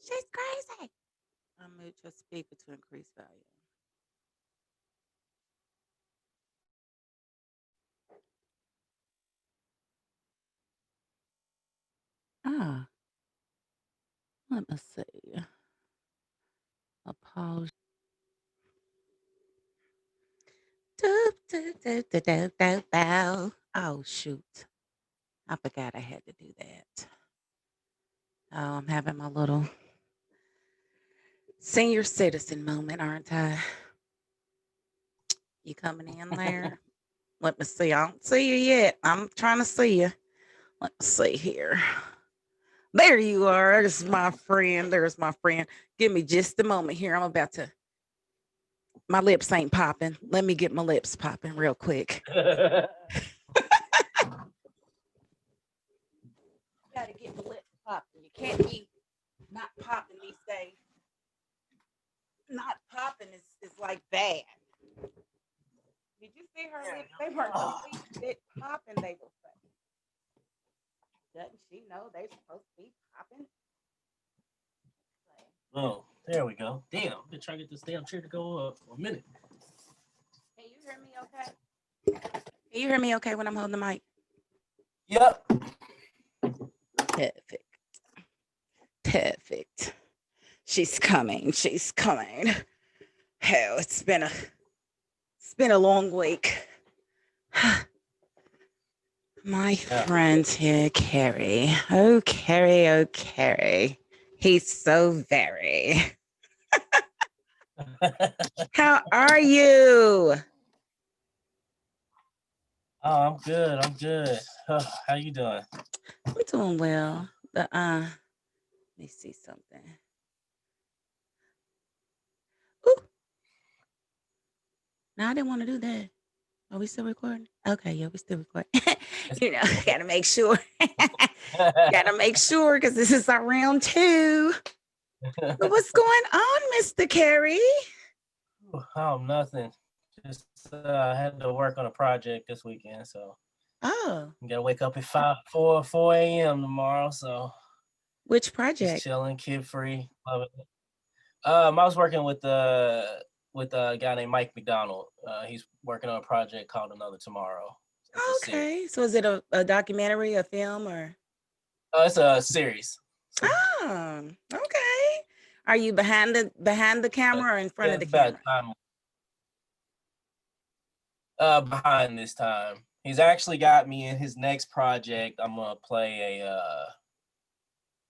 She's crazy. Unmute your speaker to increase volume. Ah, let me see. A pause. Oh, shoot. I forgot I had to do that. Oh, I'm having my little senior citizen moment, aren't I? You coming in there? Let me see. I don't see you yet. I'm trying to see you. Let's see here. There you are. There's my friend. There's my friend. Give me just a moment here. I'm about to. My lips ain't popping. Let me get my lips popping real quick. Gotta get my lips popping. You can't be not popping these days. Not popping is like bad. Did you see her lips? They weren't fit popping. They were. Doesn't she know they're supposed to be popping? Oh, there we go. Damn, I've been trying to get this damn chair to go up for a minute. Can you hear me okay? Can you hear me okay when I'm holding the mic? Yep. Perfect. Perfect. She's coming. She's coming. Hell, it's been a long week. My friend here, Carrie. Oh, Carrie, oh, Carrie. He's so very. How are you? Oh, I'm good. I'm good. How you doing? I'm doing well. Let me see something. Ooh. No, I didn't want to do that. Are we still recording? Okay, yeah, we still recording. Gotta make sure. Gotta make sure because this is our round 2. What's going on, Mr. Carey? Oh, nothing. Just I had to work on a project this weekend, so Oh, you gotta wake up at 4 a.m. tomorrow. So which just project? chilling, kid free, loving it. I was working with a guy named Mike McDonald. He's working on a project called Another Tomorrow. Okay, so is it a documentary, a film, or? It's a series. Oh, okay. Are you behind the camera or in front of the camera? Behind this time. He's actually got me in his next project. I'm gonna play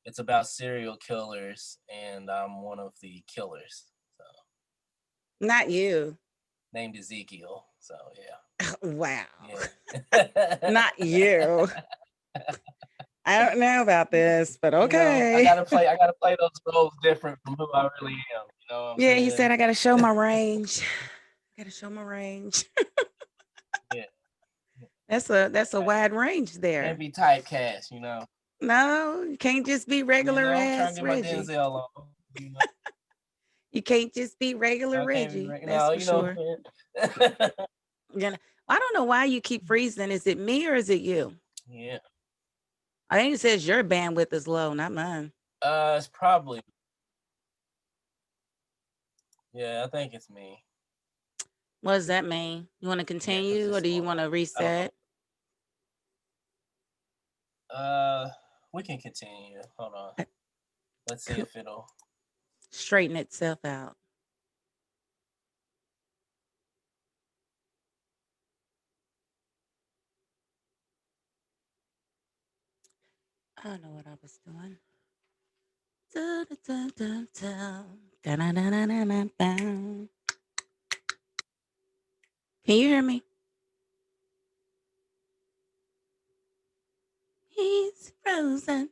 it's about serial killers, and I'm one of the killers. So not you. Named Ezekiel. So yeah. Wow. Yeah. Not you. I don't know about this, but okay. I gotta play those roles different from who I really am. You know what I'm saying? He said I gotta show my range. I gotta show my range. Yeah. That's a wide range there. Can't be typecast, you know. No, you can't just be regular ass Reggie. I'm trying to get my Denzel on. You know? You can't just be regular Reggie. That's for sure. I don't know why you keep freezing. Is it me or is it you? Yeah. I think it says your bandwidth is low, not mine. It's probably. Yeah, I think it's me. What does that mean? You want to continue or do you want to reset? We can continue. Hold on. Let's see if it'll straighten itself out. I don't know what I was doing. Can you hear me? He's frozen.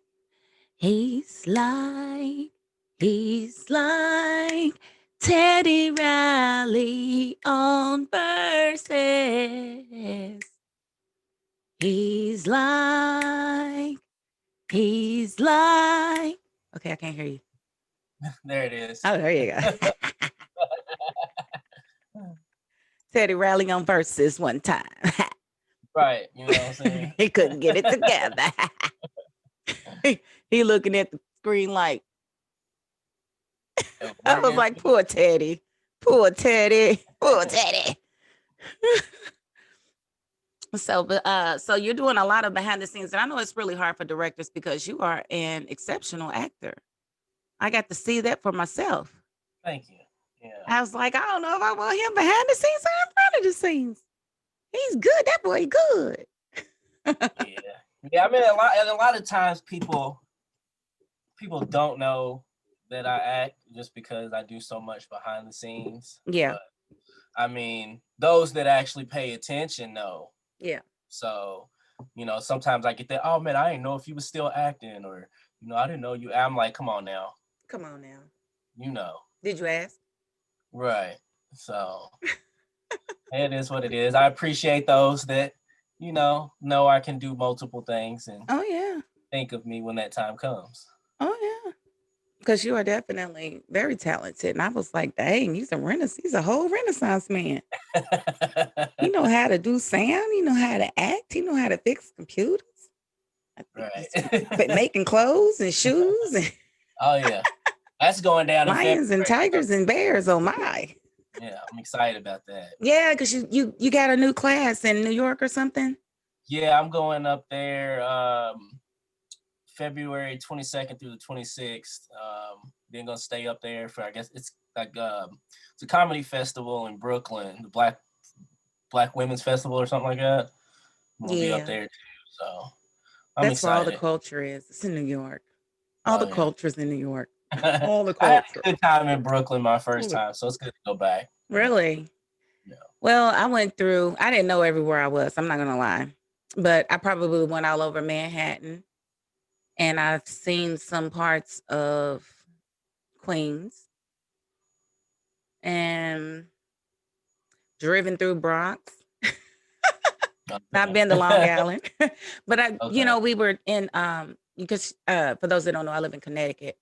He's like Teddy Riley on verses. He's like. Okay, I can't hear you. There it is. Oh, there you go. Teddy Riley on verses one time. Right, you know what I'm saying? He couldn't get it together. He looking at the screen like, I was like, poor Teddy. Poor Teddy. Poor Teddy. So you're doing a lot of behind the scenes, and I know it's really hard for directors because you are an exceptional actor. I got to see that for myself. Thank you. Yeah. I was like, I don't know if I want him behind the scenes or in front of the scenes. He's good. That boy good. Yeah. I mean, a lot of times people don't know that I act just because I do so much behind the scenes. Yeah. But I mean, those that actually pay attention know. Yeah. So, sometimes I get that, oh man, I didn't know if you was still acting, or I didn't know you. I'm like, come on now. Come on now. Did you ask? Right. So it is what it is. I appreciate those that, know I can do multiple things and think of me when that time comes. Oh yeah. Because you are definitely very talented. And I was like, dang, he's a whole Renaissance man. He know how to do sound, he know how to act, he know how to fix computers. Right. Making clothes and shoes. And oh yeah. That's going down in lions and tigers and bears. Oh my. Yeah, I'm excited about that. Yeah, because you got a new class in New York or something? Yeah, I'm going up there February 22nd through the 26th. Then gonna stay up there for, I guess it's like it's a comedy festival in Brooklyn, the Black Women's Festival or something like that. We'll be up there too. So I'm That's excited. where all the culture is. It's in New York. All the culture's in New York. All the I had culture. a good time in Brooklyn my first time, so it's good to go back. Really? Yeah. Well, I didn't know everywhere I was. I'm not gonna lie, but I probably went all over Manhattan, and I've seen some parts of Queens, and driven through Bronx. I've been to Long Island, but we were in because for those that don't know, I live in Connecticut.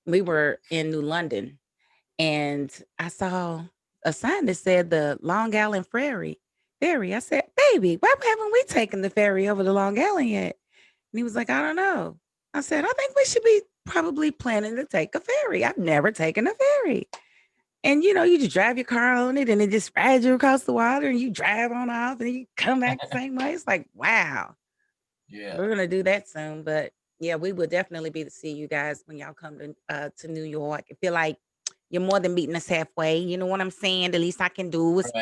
We were in New London, and I saw a sign that said the Long Island Ferry. I said, baby, why haven't we taken the ferry over the Long Island yet? And he was like, I don't know. I said, I think we should be probably planning to take a ferry. I've never taken a ferry. And you just drive your car on it and it just rides you across the water and you drive on off and you come back the same way. It's like, wow. Yeah. We're gonna do that soon. But yeah, we will definitely be to see you guys when y'all come to New York. I feel like you're more than meeting us halfway. You know what I'm saying? The least I can do is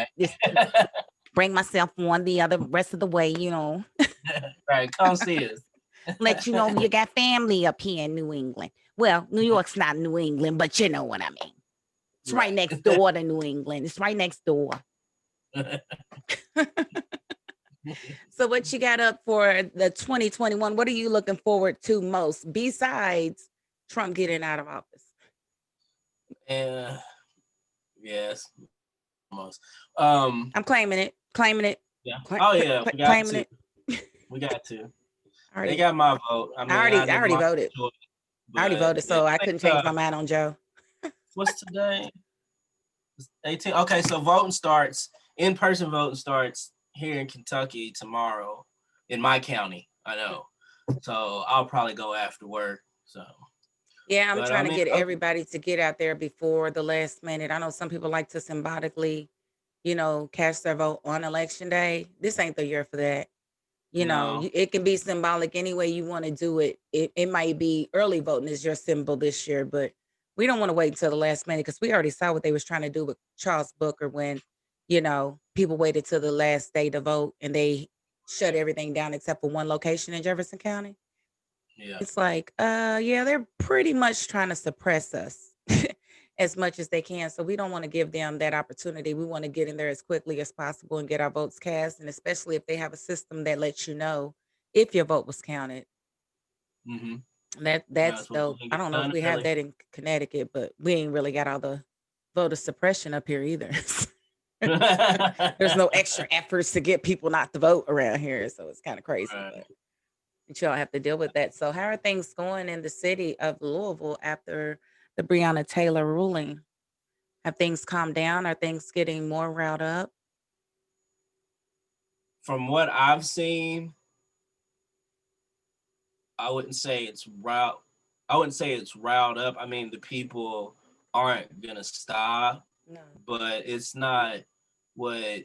bring myself on the rest of the way, Right. Come see us. Let you know you got family up here in New England. Well, New York's not New England, but you know what I mean. It's right next door to New England. It's right next door. So what you got up for the 2021? What are you looking forward to most besides Trump getting out of office? Yes. Almost. I'm claiming it. Yeah. Claiming it. We got to. They got my vote. I mean, I already voted. I already voted, so I couldn't change my mind on Joe. What's today? 18. Okay, so in-person voting starts here in Kentucky tomorrow in my county. I know. So I'll probably go after work. So yeah, I'm trying to get everybody to get out there before the last minute. I know some people like to symbolically, cast their vote on election day. This ain't the year for that. It can be symbolic any way you want to do it. It might be early voting is your symbol this year, but we don't want to wait until the last minute because we already saw what they was trying to do with Charles Booker when, people waited till the last day to vote and they shut everything down except for one location in Jefferson County. Yeah. It's like, they're pretty much trying to suppress us as much as they can. So we don't want to give them that opportunity. We want to get in there as quickly as possible and get our votes cast. And especially if they have a system that lets you know if your vote was counted. Mm-hmm. That's dope. I don't know if we have that in Connecticut, but we ain't really got all the voter suppression up here either. There's no extra efforts to get people not to vote around here. So it's kind of crazy. Right. But y'all have to deal with that. So how are things going in the city of Louisville after the Breonna Taylor ruling? Have things calmed down? Are things getting more riled up? From what I've seen, I wouldn't say it's riled up. I mean, the people aren't gonna stop, No. but it's not what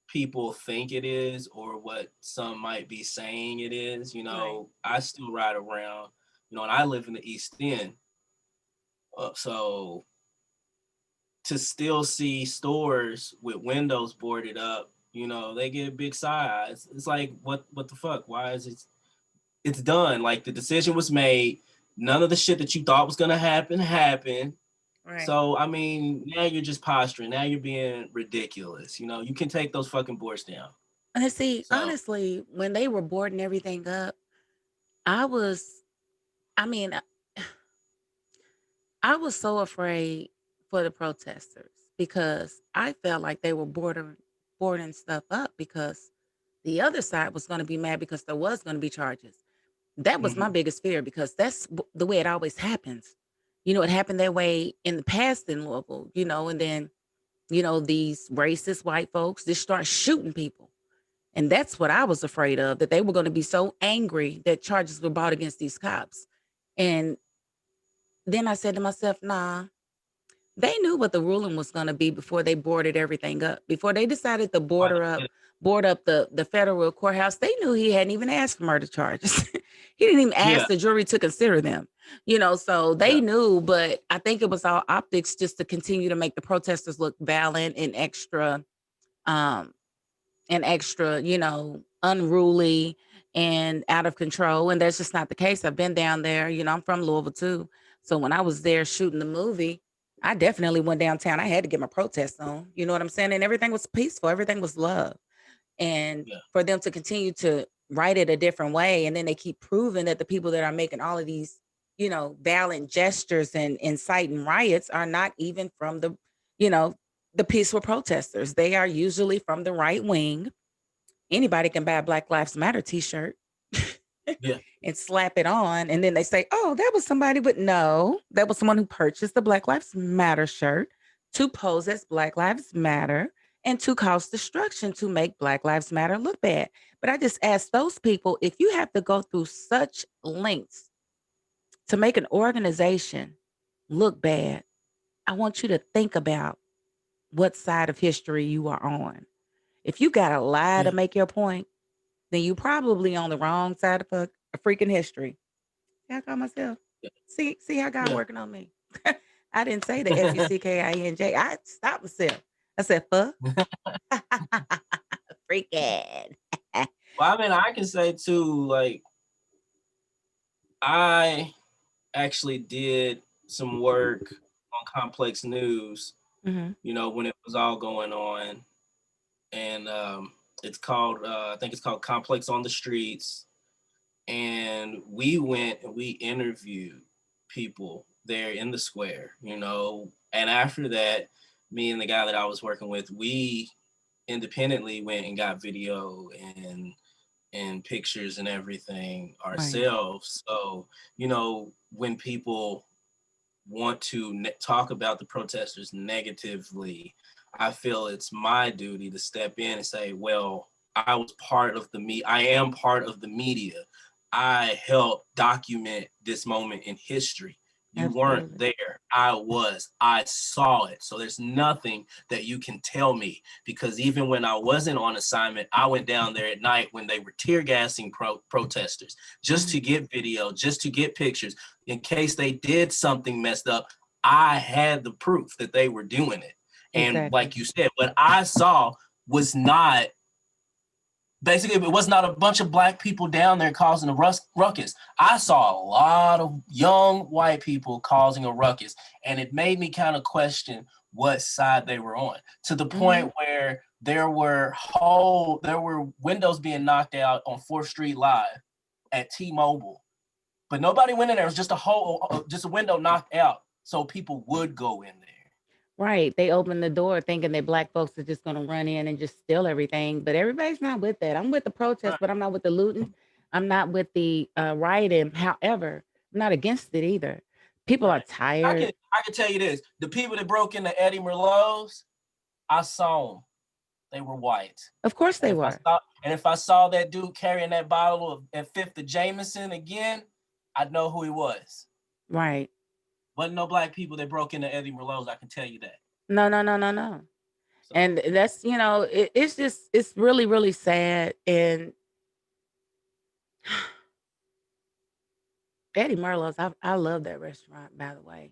people think it is or what some might be saying it is. You Right. know, I still ride around, you know, and I live in the East End. So to still see stores with windows boarded up, you know, they get big side eyes. It's like, what the fuck? Why is it? It's done. Like the decision was made. None of the shit that you thought was gonna happen happened. Right. So I mean, now you're just posturing. Now you're being ridiculous. You know, you can take those fucking boards down. And see, So honestly, when they were boarding everything up, I was, I mean, I was so afraid for the protesters because I felt like they were boarding stuff up because the other side was going to be mad because there was going to be charges. That was my mhm, biggest fear because that's the way it always happens. You know, it happened that way in the past in Louisville, you know, and then, you know, these racist white folks just start shooting people. And that's what I was afraid of, that they were going to be so angry that charges were brought against these cops. And then I said to myself, nah, they knew what the ruling was going to be before they boarded everything up. Before they decided to why they did board up the federal courthouse, they knew he hadn't even asked for murder charges. He didn't even yeah, ask the jury to consider them. You know, so yeah, they knew, but I think it was all optics just to continue to make the protesters look violent um and extra, you know, unruly and out of control. And that's just not the case. I've been down there. You know, I'm from Louisville too. So when I was there shooting the movie, I definitely went downtown. I had to get my protest on. You know what I'm saying? And everything was peaceful. Everything was love. And yeah, for them to continue to write it a different way, and then they keep proving that the people that are making all of these, you know, violent gestures and inciting riots are not even from the, you know, the peaceful protesters. They are usually from the right wing. Anybody can buy a Black Lives Matter t-shirt yeah, and slap it on. And then they say, oh, that was somebody, but no, that was someone who purchased the Black Lives Matter shirt to pose as Black Lives Matter and to cause destruction to make Black Lives Matter look bad. But I just ask those people, if you have to go through such lengths to make an organization look bad, I want you to think about what side of history you are on. If you got to lie to yeah, make your point, then you probably on the wrong side of a freaking history. See, I call myself. See how God yeah, working on me. I didn't say the yeah. Fuckinj. I stopped myself. I said fuck. Freaking. Well, I mean, I can say too, like I actually did some work on Complex News, Hmm. you know, when it was all going on. And it's called, I think it's called Complex on the Streets. And we went and we interviewed people there in the square, you know. And after that, me and the guy that I was working with, we independently went and got video and pictures and everything Right. ourselves. So, you know, when people want to talk about the protesters negatively, I feel it's my duty to step in and say, well, I was part of I am part of the media. I helped document this moment in history. You weren't Absolutely. there. I was. I saw it. So there's nothing that you can tell me because even when I wasn't on assignment, I went down there at night when they were tear gassing protesters just Hmm. to get video, just to get pictures in case they did something messed up. I had the proof that they were doing it. And Exactly. like you said, what I saw was not basically, it was not a bunch of black people down there causing a ruckus. I saw a lot of young white people causing a ruckus, and it made me kind of question what side they were on, to the Hmm. point where there were windows being knocked out on 4th Street Live at T-Mobile, but nobody went in there. It was just a window knocked out, so people would go in there. Right. They open the door thinking that black folks are just going to run in and just steal everything. But everybody's not with that. I'm with the protest, Right. but I'm not with the looting. I'm not with the rioting. However, I'm not against it either. People are Right. tired. I can tell you this: the people that broke into Eddie Merlot's, I saw them. They were white. Of course they were. And if I saw that dude carrying that bottle of at Fifth of Jameson again, I'd know who he was. Right. Wasn't no black people that broke into Eddie Merlot's. I can tell you that. No. So And that's, it's just, it's really, really sad. And Eddie Merlot's, I love that restaurant, by the way.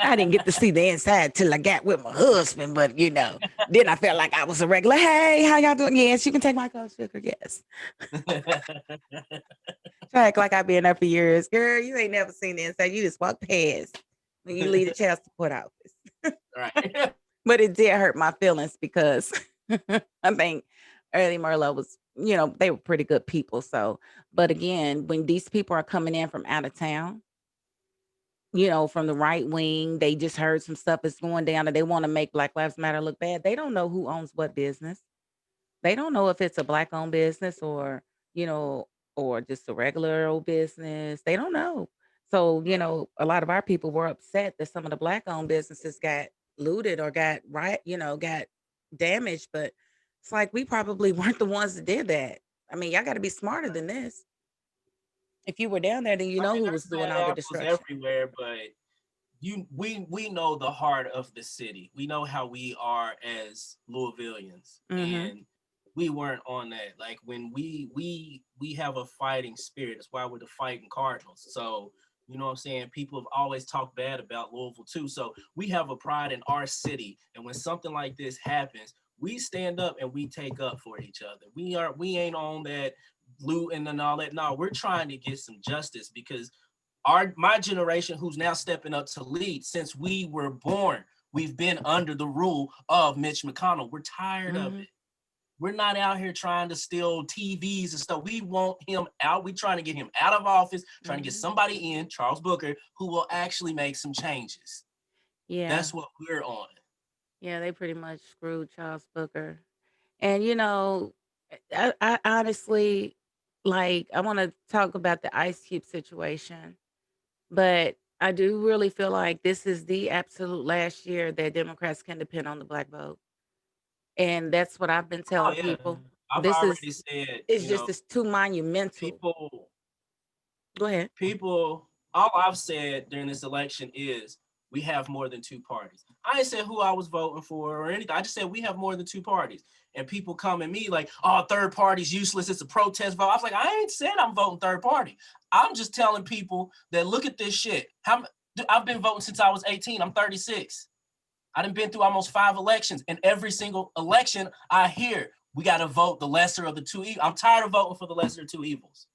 I didn't get to see the inside till I got with my husband, but then I felt like I was a regular. Hey, how y'all doing? Yes, you can take my Coke sugar. Yes. Try to act like I've been there for years. Girl, you ain't never seen the inside. You just walk past when you leave the child support office. right. But it did hurt my feelings because I think Early Merlot was, they were pretty good people. So, but again, when these people are coming in from out of town, from the right wing, they just heard some stuff is going down and they want to make Black Lives Matter look bad. They don't know who owns what business. They don't know if it's a black owned business you know, or just a regular old business. They don't know. So, a lot of our people were upset that some of the black owned businesses got looted or got got damaged. But it's like we probably weren't the ones that did that. I mean, y'all got to be smarter than this. If you were down there, then you I know mean, who there's was doing bad all the apples destruction. everywhere, but we know the heart of the city. We know how we are as Louisvillians, Mm-hmm. and we weren't on that. Like when we have a fighting spirit. That's why we're the fighting Cardinals. So you know what I'm saying? People have always talked bad about Louisville too. So we have a pride in our city, and when something like this happens, we stand up and we take up for each other. We ain't on that looting and all that. No, we're trying to get some justice because my generation who's now stepping up to lead, since we were born, we've been under the rule of Mitch McConnell. We're tired of Mm-hmm. it. We're not out here trying to steal TVs and stuff. We want him out. We're trying to get him out of office, trying to get Mm-hmm. somebody in, Charles Booker, who will actually make some changes. Yeah. That's what we're on. Yeah, they pretty much screwed Charles Booker. And I honestly I want to talk about the Ice Cube situation, but I do really feel like this is the absolute last year that Democrats can depend on the black vote. And that's what I've been Oh telling yeah. people. I've This already is said, it's just it's too monumental. people Go ahead. all I've said during this election is we have more than two parties. I ain't said who I was voting for or anything. I just said we have more than two parties. And people come at me like, oh, third party's useless. It's a protest vote. I was like, I ain't said I'm voting third party. I'm just telling people that look at this shit. I've been voting since I was 18. I'm 36. I done been through almost 5 elections. And every single election I hear, we got to vote the lesser of the two evils. I'm tired of voting for the lesser of two evils.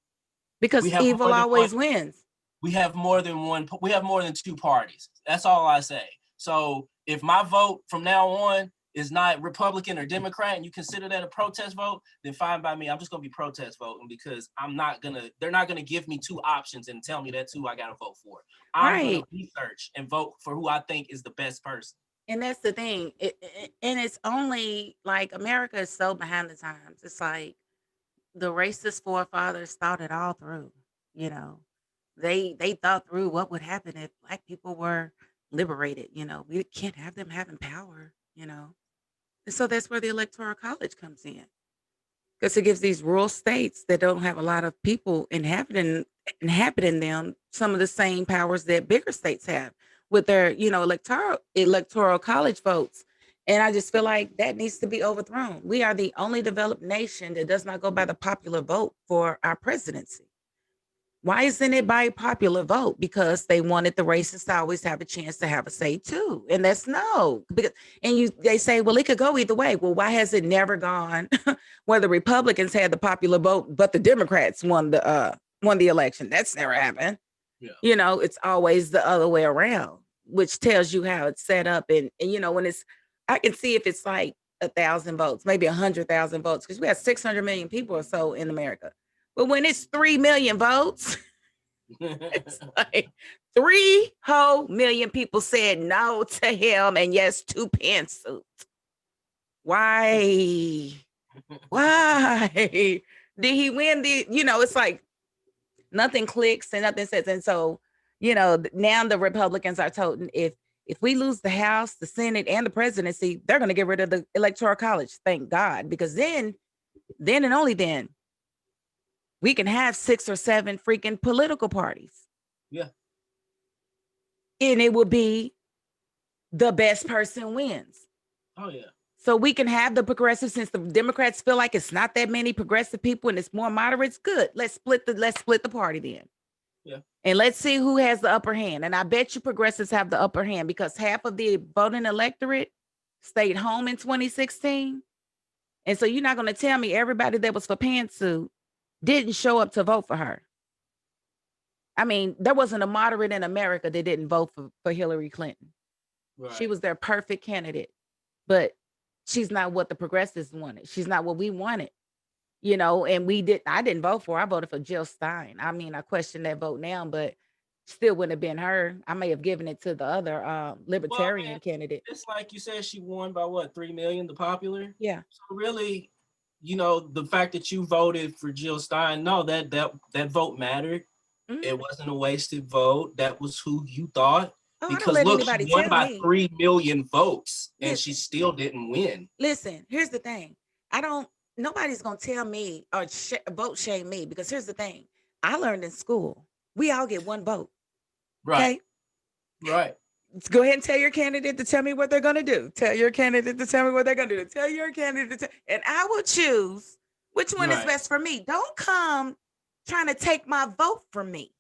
We Because have evil more than one always wins. we have more than one. We have more than two parties. That's all I say. So if my vote from now on is not Republican or Democrat, and you consider that a protest vote, then fine by me. I'm just gonna be protest voting because I'm not gonna. They're not gonna give me two options and tell me that's who I gotta vote for. I'm gonna Right. research and vote for who I think is the best person. And that's the thing. And it's only like America is so behind the times. It's like the racist forefathers thought it all through. You know, they thought through what would happen if black people were liberated. We can't have them having power. And so that's where the electoral college comes in because it gives these rural states that don't have a lot of people inhabiting them some of the same powers that bigger states have with their electoral college votes. And I just feel like that needs to be overthrown. We are the only developed nation that does not go by the popular vote for our presidency. Why isn't it by popular vote? Because they wanted the racists to always have a chance to have a say too. And that's no. Because they say, well, it could go either way. Well, why has it never gone where the Republicans had the popular vote, but the Democrats won the election? That's never happened. Yeah. It's always the other way around, which tells you how it's set up. And when I can see if it's like 1,000 votes, maybe 100,000 votes, because we have 600 million people or so in America. But when it's 3 million votes, it's like 3 whole million people said no to him and yes to pantsuit. Why? Why did he win it's like nothing clicks and nothing says. And so, now the Republicans are told if we lose the House, the Senate, and the presidency, they're going to get rid of the Electoral College. Thank God, because then and only then we can have 6 or 7 freaking political parties. Yeah. and it will be the best person wins. Oh yeah. So we can have the progressive, since the Democrats feel like it's not that many progressive people and it's more moderates. Good. Let's split the party then. Yeah. And let's see who has the upper hand. And I bet you progressives have the upper hand because half of the voting electorate stayed home in 2016. And so you're not going to tell me everybody that was for pantsuit didn't show up to vote for her. I mean, there wasn't a moderate in America that didn't vote for Hillary Clinton. Right. She was their perfect candidate, but she's not what the progressives wanted. She's not what we wanted, and I didn't vote for her. I voted for Jill Stein. I mean, I question that vote now, but still wouldn't have been her. I may have given it to the other libertarian candidate. It's like you said, she won by what, 3 million, the popular? Yeah. So really, the fact that you voted for Jill Stein, no, that vote mattered. Mm-hmm. It wasn't a wasted vote. That was who you thought. Oh, because look, she won by 3 million votes and she still didn't win. Listen, here's the thing. Nobody's going to tell me or vote shame me, because here's the thing. I learned in school, we all get one vote. Right. Okay? Right. Go ahead and tell your candidate to tell me what they're going to do. Tell your candidate to tell me what they're going to do. Tell your candidate and I will choose which one is best for me. Don't come trying to take my vote from me.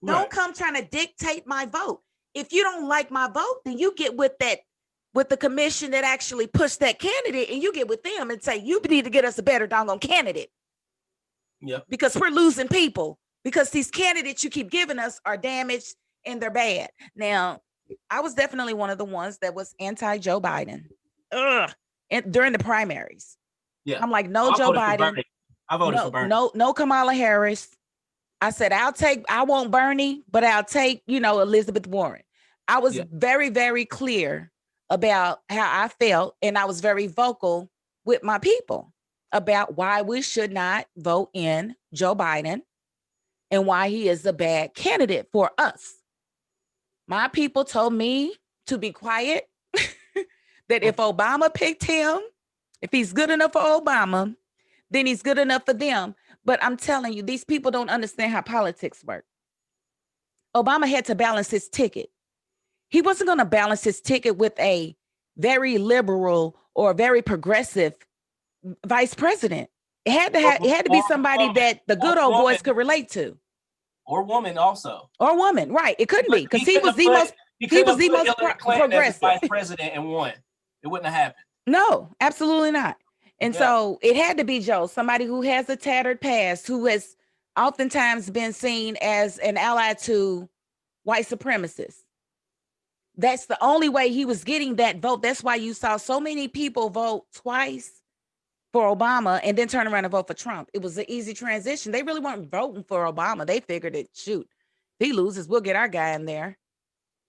Don't come trying to dictate my vote. If you don't like my vote, then you get with the commission that actually pushed that candidate, and you get with them and say, you need to get us a better doggone candidate. Yep. Because we're losing people, because these candidates you keep giving us are damaged and they're bad. Now, I was definitely one of the ones that was anti-Joe Biden. And during the primaries. Yeah. I'm like, no Joe Biden. I voted for Bernie. No Kamala Harris. I said, I won't Bernie, but I'll take, Elizabeth Warren. I was very, very clear about how I felt. And I was very vocal with my people about why we should not vote in Joe Biden and why he is a bad candidate for us. My people told me to be quiet, that if Obama picked him, if he's good enough for Obama, then he's good enough for them. But I'm telling you, these people don't understand how politics work. Obama had to balance his ticket. He wasn't going to balance his ticket with a very liberal or very progressive vice president. It had to be somebody that the good old boys could relate to. Or woman also. Or woman, right. It couldn't be, because he was the most progressive vice president and won. It wouldn't have happened. No, absolutely not. And so it had to be Joe, somebody who has a tattered past, who has oftentimes been seen as an ally to white supremacists. That's the only way he was getting that vote. That's why you saw so many people vote twice for Obama and then turn around and vote for Trump. It was an easy transition. They really weren't voting for Obama. They figured that, shoot, if he loses, we'll get our guy in there.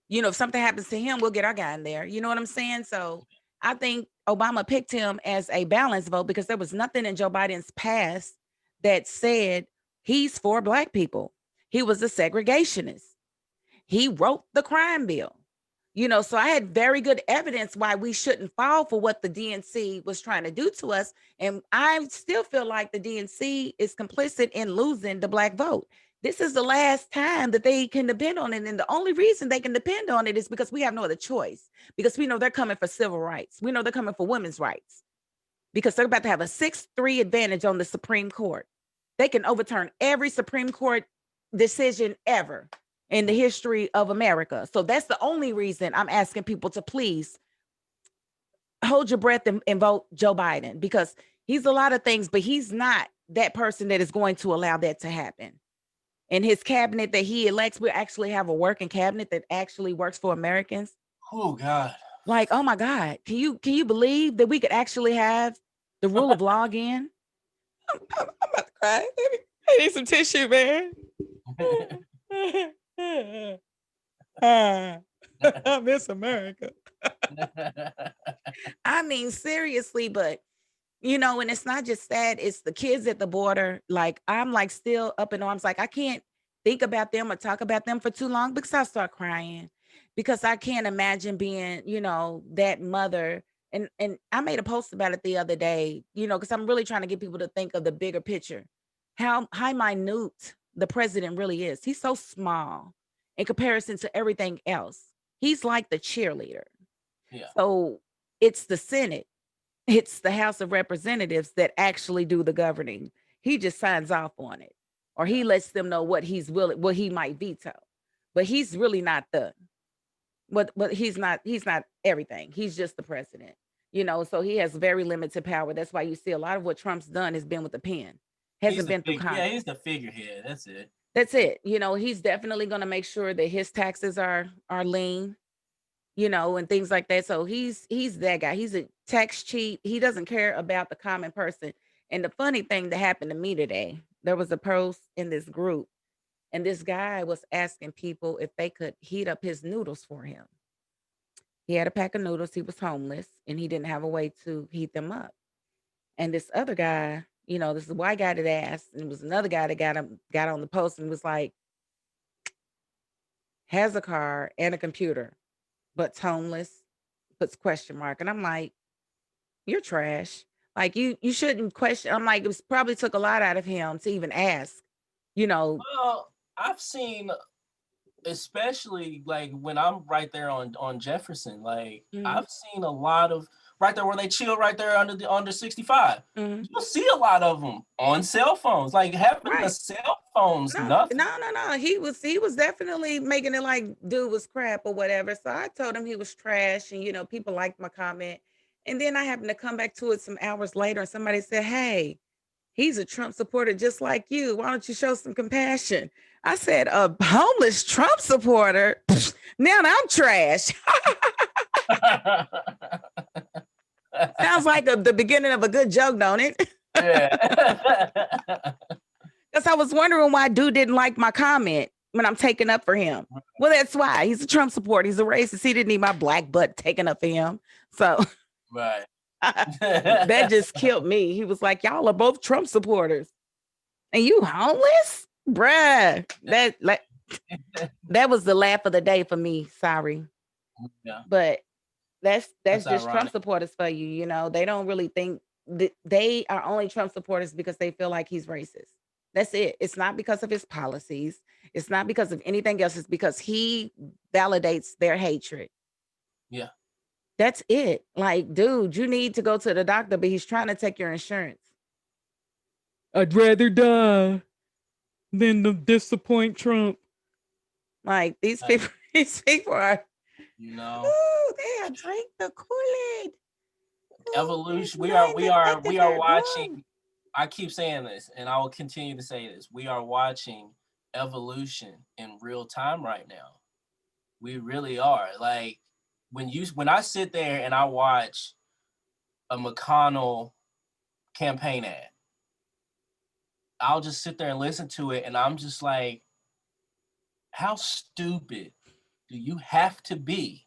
If something happens to him, we'll get our guy in there. You know what I'm saying? So I think Obama picked him as a balanced vote because there was nothing in Joe Biden's past that said he's for Black people. He was a segregationist. He wrote the crime bill. So I had very good evidence why we shouldn't fall for what the DNC was trying to do to us. And I still feel like the DNC is complicit in losing the Black vote. This is the last time that they can depend on it. And the only reason they can depend on it is because we have no other choice, because we know they're coming for civil rights. We know they're coming for women's rights, because they're about to have a 6-3 advantage on the Supreme Court. They can overturn every Supreme Court decision ever in the history of America. So that's the only reason I'm asking people to please hold your breath and vote Joe Biden, because he's a lot of things, but he's not that person that is going to allow that to happen. And his cabinet that he elects, we actually have a working cabinet that actually works for Americans. Oh God. Like, oh my God. Can you believe that we could actually have the rule of law again? I'm about to cry. I need some tissue, man. I miss America. I mean, seriously, but and it's not just that, it's the kids at the border. Like, I'm like still up in arms. Like, I can't think about them or talk about them for too long because I start crying, because I can't imagine being, that mother. And I made a post about it the other day, because I'm really trying to get people to think of the bigger picture, how minute the president really is. He's so small in comparison to everything else. He's like the cheerleader. Yeah. So it's the Senate, it's the House of Representatives that actually do the governing. He just signs off on it, or he lets them know what he's willing, what he might veto. But he's really not the but he's not everything. He's just the president. So he has very limited power. That's why you see a lot of what Trump's done has been with the pen. He's Hasn't the been through Congress. he's the figurehead. That's it. That's it. He's definitely going to make sure that his taxes are lean, and things like that. So he's that guy. He's a tax cheat. He doesn't care about the common person. And the funny thing that happened to me today, there was a post in this group, and this guy was asking people if they could heat up his noodles for him. He had a pack of noodles. He was homeless, and he didn't have a way to heat them up. And this other guy, this is a white guy that asked, and it was another guy that got on the post and was like, has a car and a computer, but's homeless, puts question mark. And I'm like, you're trash. Like you shouldn't question. I'm like, it was probably took a lot out of him to even ask, Well, I've seen, especially like when I'm right there on Jefferson, like Mhm. I've seen a lot of right there where they chill right there under 65. Mhm. You'll see a lot of them on cell phones. Like having the Right. cell phones, No, nothing. no, no, no. He was definitely making it like dude was crap or whatever. So I told him he was trash, and people liked my comment. And then I happened to come back to it some hours later, and somebody said, "Hey, he's a Trump supporter just like you. Why don't you show some compassion?" I said, "A homeless Trump supporter? Now I'm trash." Sounds like the beginning of a good joke, don't it? Yeah. Because I was wondering why dude didn't like my comment when I'm taking up for him. Well, that's why. He's a Trump supporter. He's a racist. He didn't need my black butt taken up for him. So Right. that just killed me. He was like, y'all are both Trump supporters. And you homeless? Bruh. That was the laugh of the day for me. Sorry. Yeah. But that's just ironic. Trump supporters for you. They don't really think that they are only Trump supporters because they feel like he's racist. That's it. It's not because of his policies. It's not because of anything else. It's because he validates their hatred. Yeah. That's it. Like, dude, you need to go to the doctor, but he's trying to take your insurance. I'd rather die than to disappoint Trump. Like these people, these people are, ooh, they are drink the Kool-Aid. Evolution. We are watching. I keep saying this, and I will continue to say this. We are watching evolution in real time right now. We really are. Like when I sit there and I watch a McConnell campaign ad, I'll just sit there and listen to it, and I'm just like, how stupid do you have to be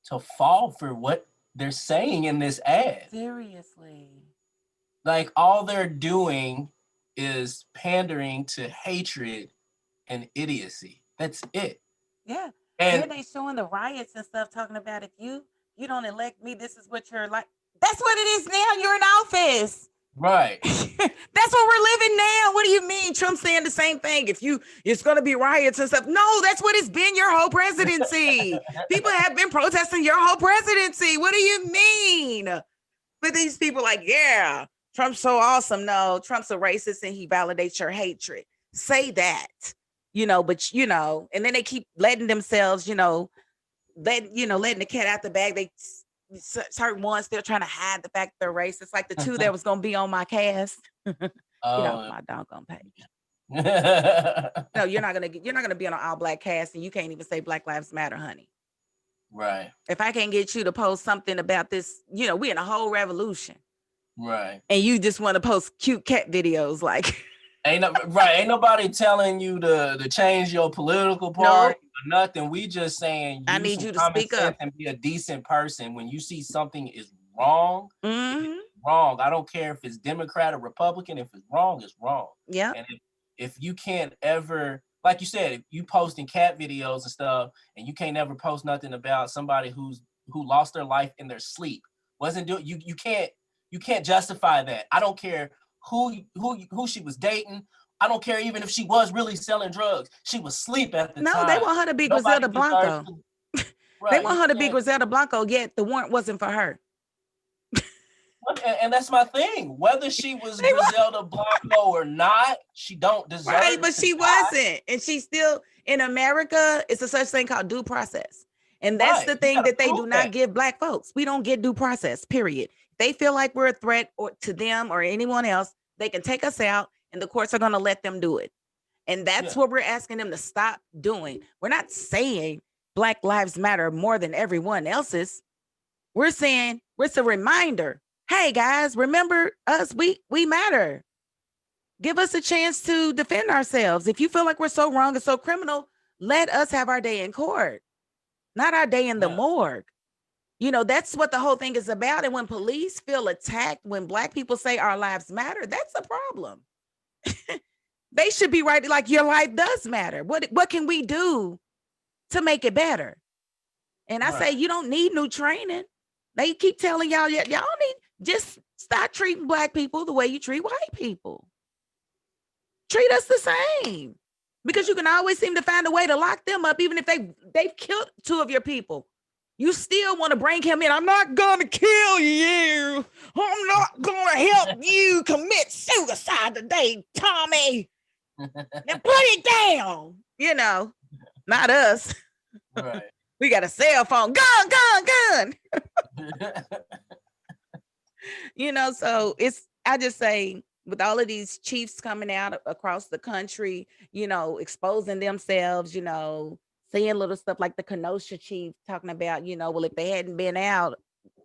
to fall for what they're saying in this ad? Seriously. Like all they're doing is pandering to hatred and idiocy. That's it. Yeah. And then they showing the riots and stuff, talking about if you don't elect me, this is what you're like. That's what it is now. You're in office. right. That's what we're living now. What do you mean? Trump's saying the same thing. It's going to be riots and stuff. No, that's what it's been your whole presidency. People have been protesting your whole presidency. What do you mean? But these people like, yeah, Trump's so awesome. No, Trump's a racist and he validates your hatred. Say that, but and then they keep letting themselves, letting the cat out the bag. They certain ones still trying to hide the fact they're racist. Like the two that was gonna be on my cast. Get off my doggone page. No, you're not gonna be on an all black cast, and you can't even say Black Lives Matter, honey. Right. If I can't get you to post something about this, we in a whole revolution. Right. And you just want to post cute cat videos, like ain't nobody telling you to change your political party or nothing. We just saying I need you to speak up and be a decent person. When you see something is wrong, it's wrong. I don't care if it's Democrat or Republican. If it's wrong, it's wrong. Yeah. And if you can't ever, like you said, if you posting cat videos and stuff, and you can't ever post nothing about somebody who lost their life in their sleep, wasn't doing you can't justify that. I don't care who she was dating I don't care even if she was really selling drugs. She was asleep at the No, they time. want her to be Nobody Griselda deserves Blanco. to. They Right. want You her to be can't. Griselda Blanco, yet the warrant wasn't for her. And that's my thing. Whether she was They want, Griselda Blanco or not, she don't right, deserve but to she die. wasn't. And she's still in America. It's a such thing called due process. And that's Right. the You thing gotta that they prove do not that. give black folks. We don't get due process, period. If they feel like we're a threat or to them or anyone else, they can take us out and the courts are going to let them do it. And that's Yeah. what we're asking them to stop doing. We're not saying Black Lives Matter more than everyone else's. We're saying it's a reminder. Hey guys, remember us? We matter. Give us a chance to defend ourselves. If you feel like we're so wrong and so criminal, let us have our day in court, not our day in the Yeah. morgue. You know, that's what the whole thing is about. And when police feel attacked, when black people say our lives matter, that's a problem. They should be right. Like, your life does matter. What can we do to make it better? And I say, Right. you don't need new training. They keep telling y'all need, just stop treating black people the way you treat white people. Treat us the same, because you can always seem to find a way to lock them up, even if they've killed two of your people. You still want to bring him in. I'm not gonna kill you. I'm not gonna help you commit suicide today, Tommy. Now put it down. You know, not us. Right. We got a cell phone. Gun. You know, so I just say, with all of these chiefs coming out across the country, you know, exposing themselves, you know, saying little stuff like the Kenosha chief talking about, you know, well, if they hadn't been out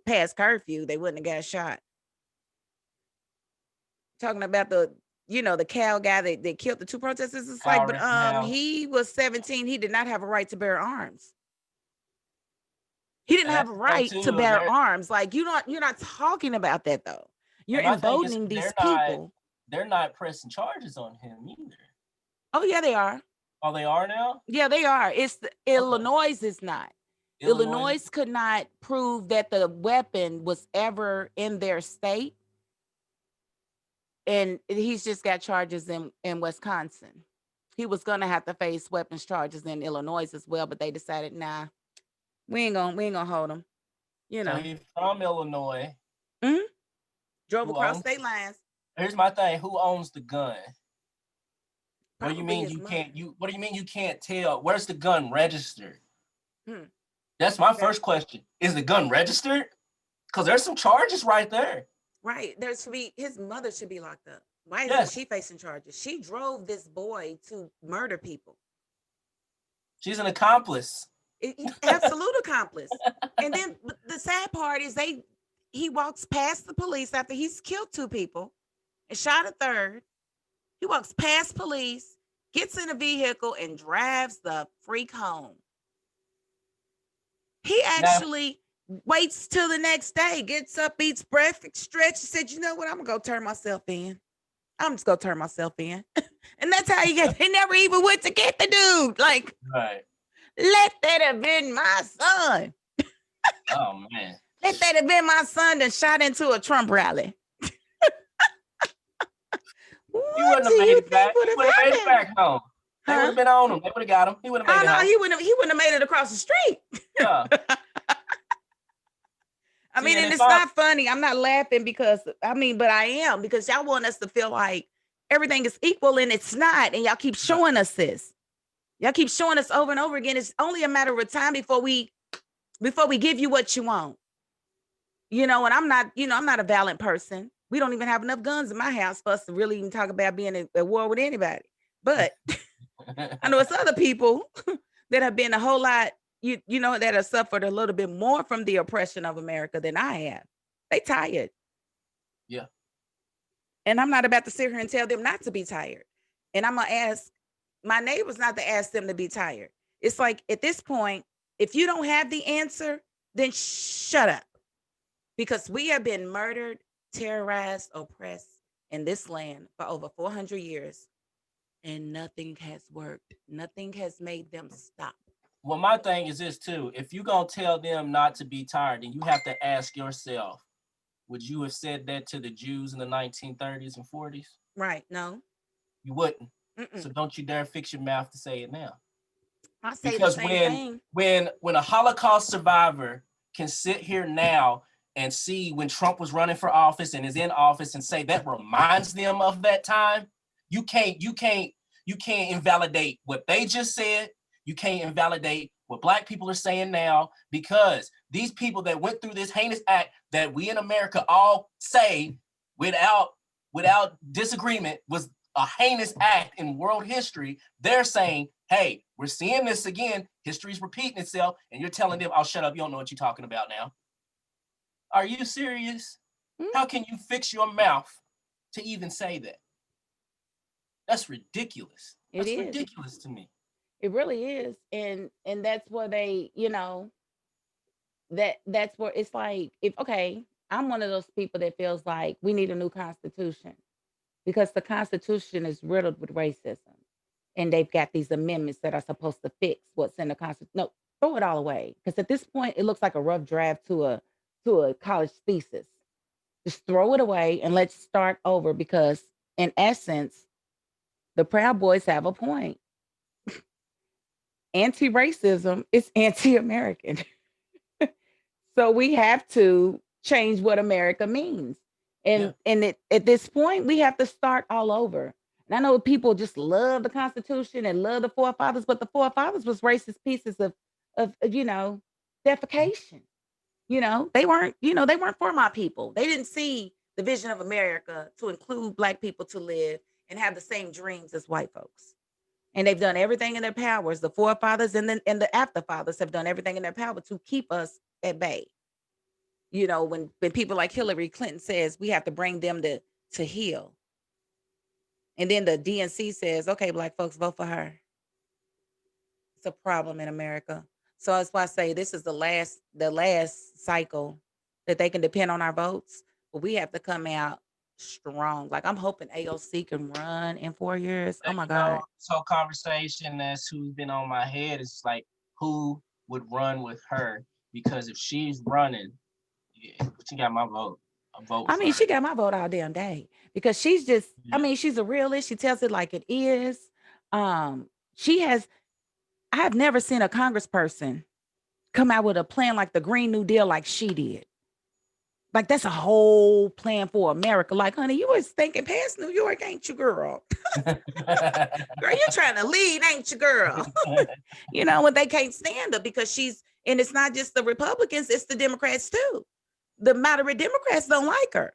past curfew, they wouldn't have got shot. Talking about the Cal guy that killed the two protesters. It's like, Kyle but Rittenhouse. he was 17. He did not have a right to bear arms. He didn't And have that's a the thing right to too. bear arms. Like, you're not talking about that though. You're And my thing is emboldening these people. they're not pressing charges on him either. Oh yeah, they are. Oh, they are now? Yeah, they are. Illinois is not. Illinois. Illinois could not prove that the weapon was ever in their state, and he's just got charges in Wisconsin. He was gonna have to face weapons charges in Illinois as well, but they decided, nah, we ain't gonna hold him. You So know, he's from Illinois. mm-hmm. Drove Who across owns? state lines. Here's my thing. Who owns the gun? What do you Probably mean his you mother. can't? What do you mean you can't tell? Where's the gun registered? Hmm. That's my first question. Is the gun registered? Because there's some charges right there. Right. There should be, his mother should be locked up. Why isn't Yes, she facing charges? She drove this boy to murder people. she's an accomplice. Absolute accomplice. And then the sad part is he walks past the police after he's killed two people and shot a third. He walks past police, gets in a vehicle, and drives the freak home. He Now, actually waits till the next day, gets up, eats breakfast, stretches, said, you know what, I'm gonna go turn myself in. I'm just gonna turn myself in. And that's how you get. They never even went to get the dude. Like, right. let that have been my son. Oh man. Let that have been my son that shot into a Trump rally. He What wouldn't do have made you it back. think would He have would have made it happened? back home. They would Huh? have been on him. They would have got him. He would have Oh made it no, home. he wouldn't have made it across the street. Yeah. I See, mean, and and if it's not funny. I'm not laughing because but I am, because y'all want us to feel like everything is equal and it's not. And y'all keep showing us this. Y'all keep showing us over and over again. It's only a matter of time before we give you what you want. You know, and I'm not a violent person. We don't even have enough guns in my house for us to really even talk about being at war with anybody. But I know it's other people that have been a whole lot, that have suffered a little bit more from the oppression of America than I have. They tired. Yeah. And I'm not about to sit here and tell them not to be tired. And I'm going to ask my neighbors not to ask them to be tired. It's like, at this point, if you don't have the answer, then shut up. Because we have been murdered, terrorized, oppressed in this land for over 400 years. And nothing has worked. Nothing has made them stop. Well, my thing is this too. If you're going to tell them not to be tired, then you have to ask yourself, would you have said that to the Jews in the 1930s and 40s? Right. No. You wouldn't. Mm-mm. So don't you dare fix your mouth to say it now. I say the Because same thing. when a Holocaust survivor can sit here now and see when Trump was running for office and is in office and say that reminds them of that time, you can't invalidate what they just said. You can't invalidate what Black people are saying now, because these people that went through this heinous act that we in America all say without disagreement was a heinous act in world history, they're saying, hey, we're seeing this again. History's repeating itself. And you're telling them, oh, shut up. You don't know what you're talking about now. Are you serious? Mm-hmm. How can you fix your mouth to even say that? That's ridiculous. It That's is. ridiculous to me. It really is. And that's where they, that's where it's like, if okay, I'm one of those people that feels like we need a new constitution because the constitution is riddled with racism. And they've got these amendments that are supposed to fix what's in the constitution. No, throw it all away. Because at this point it looks like a rough draft to a college thesis. Just throw it away and let's start over because in essence, the Proud Boys have a point. Anti-racism is anti-American. So we have to change what America means. At this point, we have to start all over. And I know people just love the Constitution and love the forefathers, but the forefathers was racist pieces of defecation. They weren't for my people. They didn't see the vision of America to include Black people to live and have the same dreams as white folks. And they've done everything in their powers. The forefathers and the afterfathers have done everything in their power to keep us at bay. When people like Hillary Clinton says we have to bring them to heal. And then the DNC says, okay, Black folks, vote for her. It's a problem in America. So that's why I say this is the last cycle that they can depend on our votes. But we have to come out strong. Like I'm hoping AOC can run in 4 years. Oh my God. This whole conversation, that's who's been on my head, is like, who would run with her? Because if she's running, yeah, she got my vote. A vote. I mean, she got my vote all damn day because she's just, I mean, she's a realist. She tells it like it is. She has, I have never seen a congressperson come out with a plan like the Green New Deal like she did. Like that's a whole plan for America. Like, honey, you was thinking past New York, ain't you, girl? Girl, you're trying to lead, ain't you, girl? When they can't stand her because and it's not just the Republicans, it's the Democrats too. The moderate Democrats don't like her.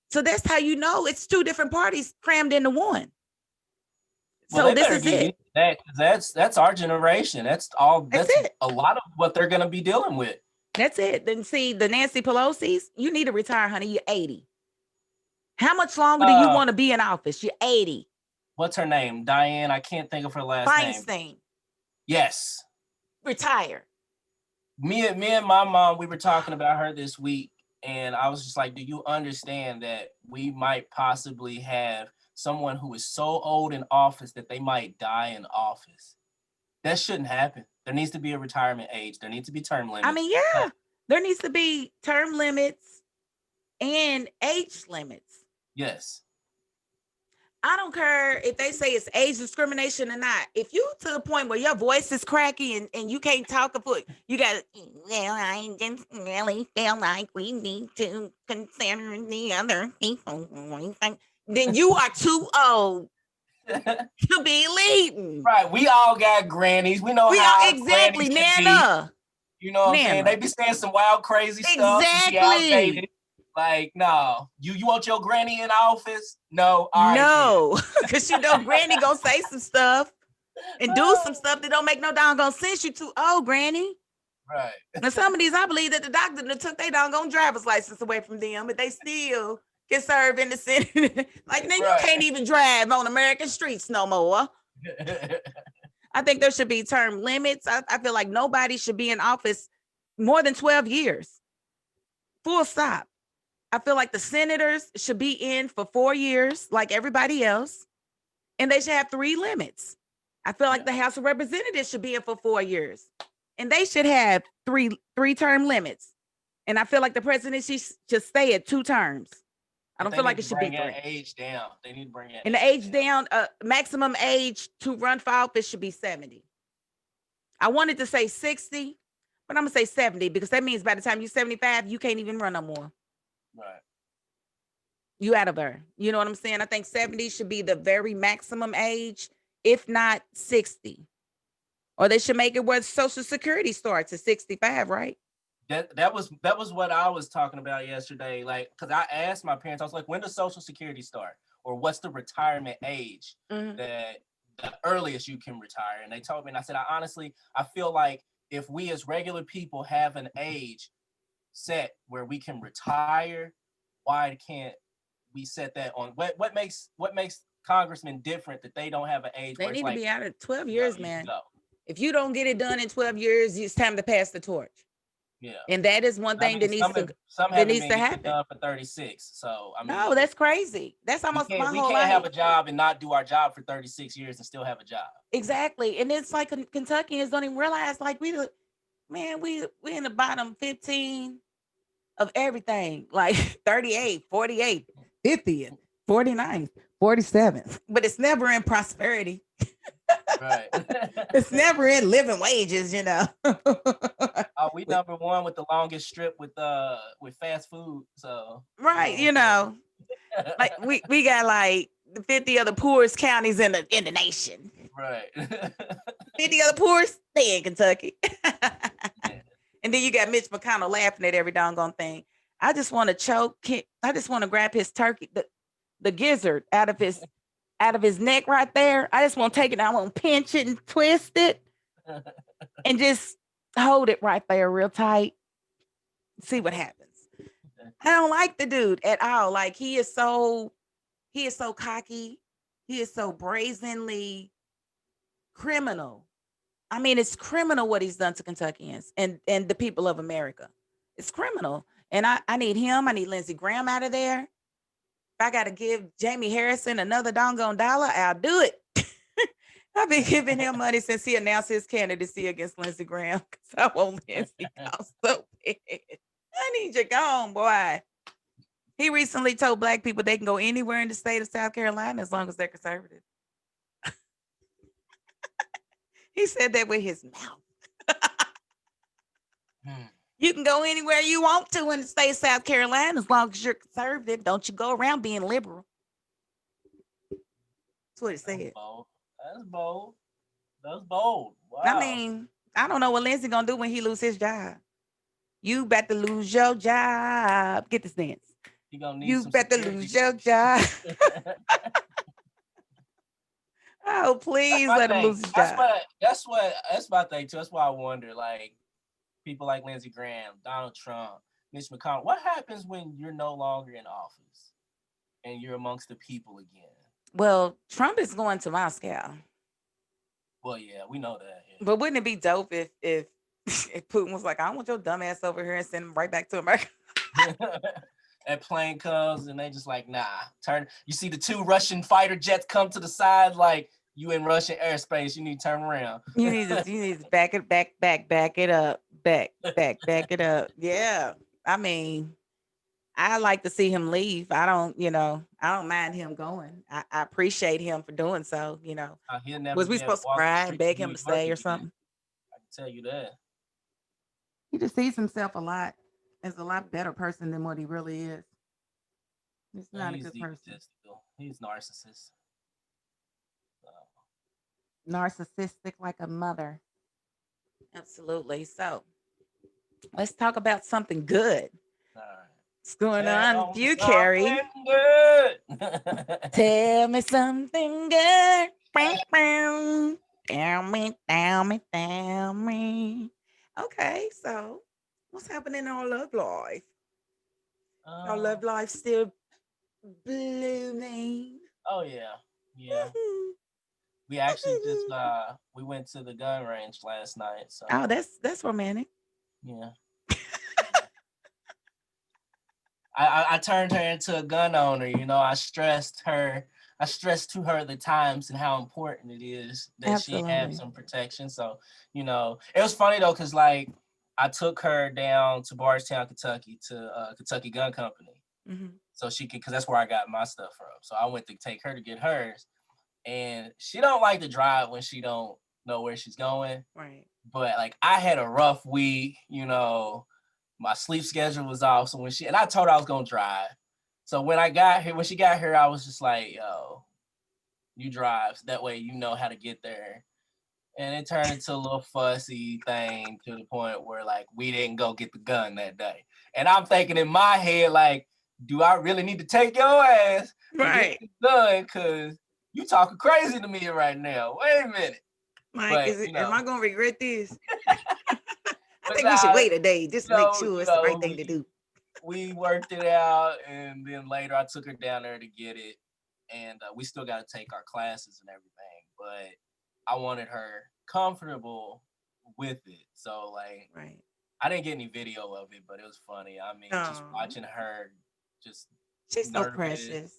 So that's how you know it's two different parties crammed into one. Well, so this is it. That's our generation. That's it. A lot of what they're going to be dealing with. That's it. Then see the Nancy Pelosi's, you need to retire, honey. You're 80. How much longer do you want to be in office? You're 80. What's her name? Diane. I can't think of her last name. Feinstein. Yes. Retire. Me and my mom, we were talking about her this week, and I was just like, do you understand that we might possibly have someone who is so old in office that they might die in office? That shouldn't happen. There needs to be a retirement age. There needs to be term limits. I mean, yeah, there needs to be term limits and age limits. Yes. I don't care if they say it's age discrimination or not. If you to the point where your voice is cracky and you can't talk a foot, you got to, I just really feel like we need to consider the other people. Then you are too old to be leading. Right. We all got grannies. We know how exactly, grannies Nana. Be. You know what I'm saying? They be saying some wild, crazy stuff. Exactly. Like, no, you want your granny in office? No. All right, no, because granny gonna say some stuff and do some stuff that don't make no doggone sense. You too old, granny. Right. And some of these, I believe that the doctor took their doggone driver's license away from them, but they still can serve in the Senate. Like, now you can't even drive on American streets no more. I think there should be term limits. I feel like nobody should be in office more than 12 years. Full stop. I feel like the senators should be in for 4 years, like everybody else, and they should have 3 limits. I feel like the House of Representatives should be in for 4 years, and they should have three term limits. And I feel like the presidency should stay at 2 terms. I But don't they feel like need it to should be bring 3. that age down. They need to bring that And the age age down. down, maximum age to run for office should be 70. I wanted to say 60, but I'm gonna say 70 because that means by the time you're 75, you can't even run no more. Right. You out of there. You know what I'm saying? I think 70 should be the very maximum age, if not 60. Or they should make it where Social Security starts at 65, right? That was what I was talking about yesterday. Like, because I asked my parents, I was like, when does Social Security start, or what's the retirement age Mm-hmm. that the earliest you can retire? And they told me, and I said, I feel like if we as regular people have an age set where we can retire, why can't we set that on? What makes congressmen different that they don't have an age They where it's need to like, be out of 12 you know, years, you can man. go. If you don't get it done in 12 years, it's time to pass the torch. Yeah. And that is one I thing mean, that needs to some that haven't needs been to getting it happen. done for 36. So I No, mean, that's crazy. That's we almost my can't we whole can't have life. a job and not do our job for 36 years and still have a job. Exactly. And it's like Kentuckians don't even realize like we in the bottom 15 of everything. Like 38, 48, 50th, 49th, 47th. But it's never in prosperity. Right. It's never in living wages, you know. We number one with the longest strip with fast food. So Right, you know. Like we got like the 50 of the poorest counties in the nation. Right. 50 of the poorest, they in Kentucky. And then you got Mitch McConnell laughing at every doggone thing. I just want to choke. I just want to grab his turkey, the gizzard out of his neck right there. I just want to take it. I want to pinch it and twist it and just hold it right there real tight. See what happens. I don't like the dude at all. Like he is so cocky. He is so brazenly criminal. I mean, it's criminal what he's done to Kentuckians and the people of America. It's criminal. And I need him. I need Lindsey Graham out of there. If I got to give Jamie Harrison another doggone dollar, I'll do it. I've been giving him money since he announced his candidacy against Lindsey Graham because I want Lindsey gone so bad. I need you gone, boy. He recently told black people they can go anywhere in the state of South Carolina as long as they're conservative. He said that with his mouth. You can go anywhere you want to in the state of South Carolina as long as you're conservative. Don't you go around being liberal. That's what he said. That's bold. That's bold. Wow. I mean, I don't know what Lindsey gonna do when he lose his job. You about to lose your job. Get this dance. You about to lose your job. Oh, please let him lose his job. That's my thing too. That's why I wonder, like, people like Lindsey Graham, Donald Trump, Mitch McConnell. What happens when you're no longer in office and you're amongst the people again? Well, Trump is going to Moscow. Well, yeah, we know that. Yeah. But wouldn't it be dope if Putin was like, I want your dumb ass over here and send him right back to America? That plane comes and they just like, nah, turn. You see the 2 Russian fighter jets come to the side, like, you in Russian airspace, you need to turn around. You need to back it up. Back it up. Yeah. I mean, I like to see him leave. I don't mind him going. I appreciate him for doing so, He'll never Was we be able supposed to walk the cry and streets beg of him New to York stay or again. something? I can tell you that. He just sees himself a lot as a lot better person than what he really is. He's not a good person. He's narcissist. Narcissistic like a mother. Absolutely. So let's talk about something good. All right. What's going on with you, Something Carrie? good. Tell me something good. Tell me. Okay, so what's happening in our love life? Our love life still blooming. Oh yeah. We actually just we went to the gun range last night. So oh, that's romantic. Yeah. I turned her into a gun owner. I stressed to her the times and how important it is that she have some protection. So, it was funny though, because like I took her down to Bardstown, Kentucky to Kentucky Gun Company. so she could, because that's where I got my stuff from. So I went to take her to get hers, and she don't like to drive when she don't know where she's going. Right. But like I had a rough week, my sleep schedule was off. So and I told her I was gonna drive. So when she got here, I was just like, yo, you drive. So that way you know how to get there. And it turned into a little fussy thing to the point where like we didn't go get the gun that day. And I'm thinking in my head, like, do I really need to take your ass to get the gun? Cause you talking crazy to me right now. Wait a minute. Mike, But am I gonna regret this? I think we nah, should wait a day just to make sure it's the right thing to do. We worked it out, and then later I took her down there to get it, and we still got to take our classes and everything. But I wanted her comfortable with it, so like, I didn't get any video of it, but it was funny. I mean, just watching her, she's nervous. So precious.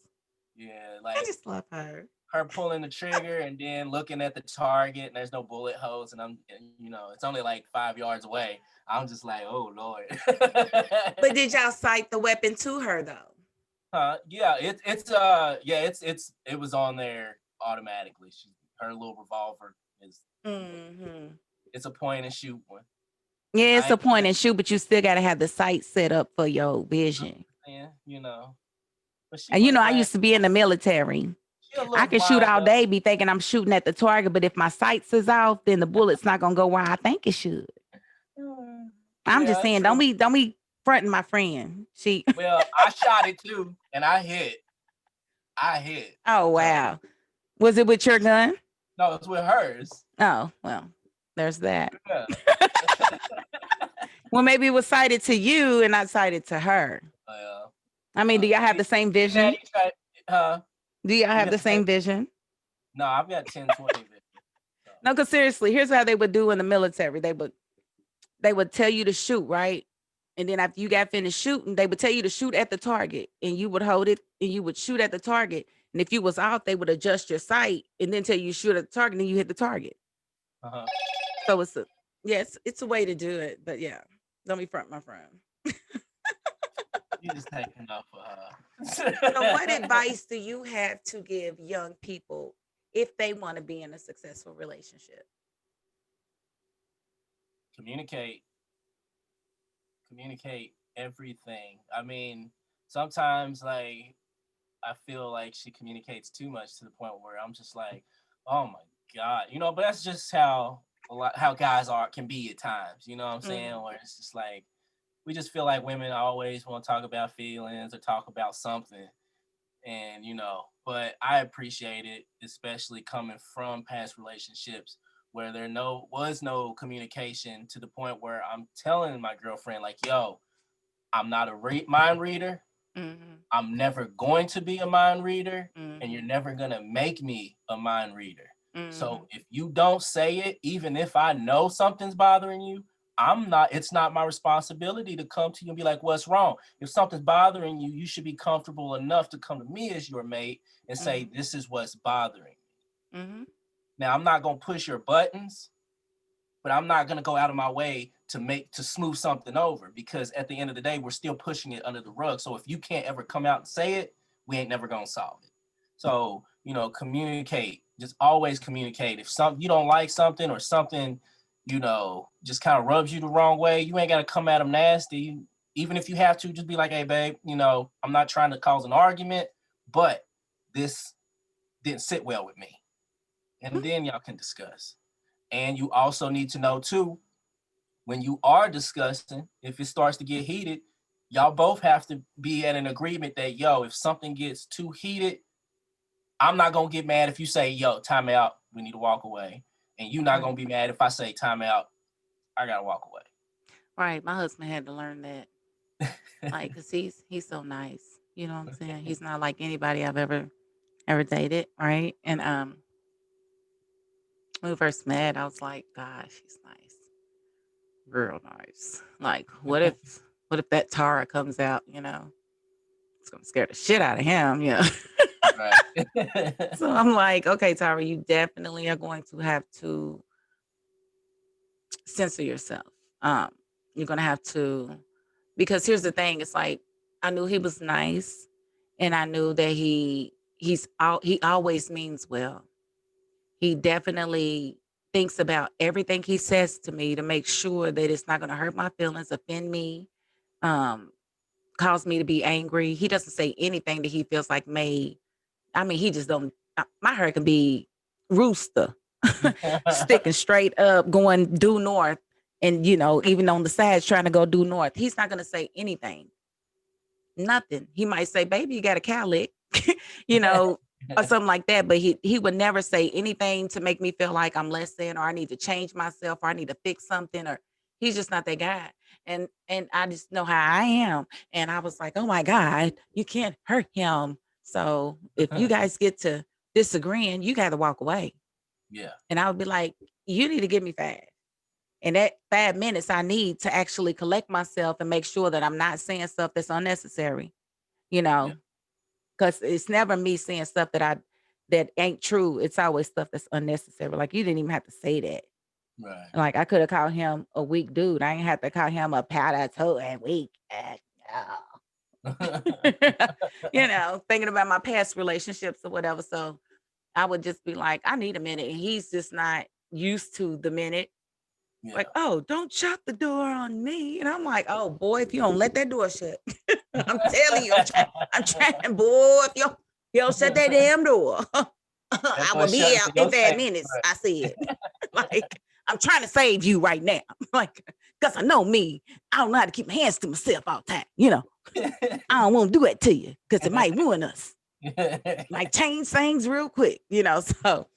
Yeah, like I just love her. Her pulling the trigger and then looking at the target, and there's no bullet holes, and it's only like 5 yards away. I'm just like, oh Lord. But did y'all sight the weapon to her though? Yeah, it was on there automatically. Her little revolver is. It's a point and shoot one. Yeah, it's a point and shoot, but you still gotta have the sight set up for your vision. Yeah, And I used to be in the military. I can shoot all day, be thinking I'm shooting at the target, but if my sights is off, then the bullet's not gonna go where I think it should. I'm just saying, don't be fronting my friend. Well, I shot it too, and I hit. Oh wow. Was it with your gun? No, it's with hers. Oh, well, there's that. Yeah. Well, maybe it was sighted to you and not sighted to her. I mean, do y'all have the same vision? Do y'all have the same vision? No, I've got 10-20 vision. So. No, because seriously, here's how they would do in the military. They would tell you to shoot, right? And then after you got finished shooting, they would tell you to shoot at the target, and you would hold it and you would shoot at the target. And if you was off, they would adjust your sight and then tell you shoot at the target, and then you hit the target. So it's a way to do it, but yeah, don't be front my friend. You just taking off for her. So what advice do you have to give young people if they want to be in a successful relationship? Communicate everything. I mean, sometimes like I feel like she communicates too much to the point where I'm just like, oh my God, but that's just how guys can be at times, you know what I'm saying? Where it's just like, we just feel like women always want to talk about feelings or talk about something. And, but I appreciate it, especially coming from past relationships where there was no communication to the point where I'm telling my girlfriend, like, yo, I'm not a mind reader. I'm never going to be a mind reader, and you're never going to make me a mind reader. So if you don't say it, even if I know something's bothering you, it's not my responsibility to come to you and be like, what's wrong? If something's bothering you, you should be comfortable enough to come to me as your mate and say, this is what's bothering me. Now, I'm not going to push your buttons, but I'm not going to go out of my way to smooth something over, because at the end of the day, we're still pushing it under the rug. So if you can't ever come out and say it, we ain't never going to solve it. So, communicate, just always communicate. If you don't like something or something, just kind of rubs you the wrong way, you ain't got to come at them nasty. Even if you have to, just be like, hey, babe, I'm not trying to cause an argument, but this didn't sit well with me. And then y'all can discuss. And you also need to know, too, when you are discussing, if it starts to get heated, y'all both have to be at an agreement that, yo, if something gets too heated, I'm not going to get mad if you say, yo, time out, we need to walk away. And you're not going to be mad if I say, time out, I got to walk away. Right. My husband had to learn that. Like, because he's so nice. You know what I'm saying? He's not like anybody I've ever dated, right? And when we first met, I was like, gosh, he's nice. Real nice. Like, what if that Tara comes out, it's gonna scare the shit out of him, Right. So I'm like, okay, Tara, you definitely are going to have to censor yourself. You're gonna have to, because here's the thing, it's like, I knew he was nice, and I knew that he always means well. He definitely thinks about everything he says to me to make sure that it's not going to hurt my feelings, offend me, um, cause me to be angry. He doesn't say anything that he feels like may. I mean, he just don't. My hair can be rooster, sticking straight up, going due north, and even on the sides trying to go due north. He's not going to say anything, nothing. He might say, "Baby, you got a cowlick," you know, or something like that. But he would never say anything to make me feel like I'm less than, or I need to change myself, or I need to fix something, or he's just not that guy. And I just know how I am. And I was like, oh my God, you can't hurt him. So if you guys get to disagreeing, you got to walk away. Yeah. And I would be like, you need to give me 5. And that 5 minutes I need to actually collect myself and make sure that I'm not saying stuff that's unnecessary, you Yeah. know, because it's never me saying stuff that ain't true. It's always stuff that's unnecessary. Like you didn't even have to say that. Right. Like I could have called him a weak dude. I ain't have to call him a powder toe and weak. Thinking about my past relationships or whatever. So I would just be like, I need a minute. And he's just not used to the minute. Yeah. Like, oh, don't shut the door on me. And I'm like, oh boy, if you don't let that door shut, I'm telling you, I'm trying, boy, if you don't shut that damn door, That I boy will be shut here for in your 5 minutes. I said, like, I'm trying to save you right now. Like, because I know me, I don't know how to keep my hands to myself all the time. I don't want to do it to you because it might ruin us. Might change things real quick, So,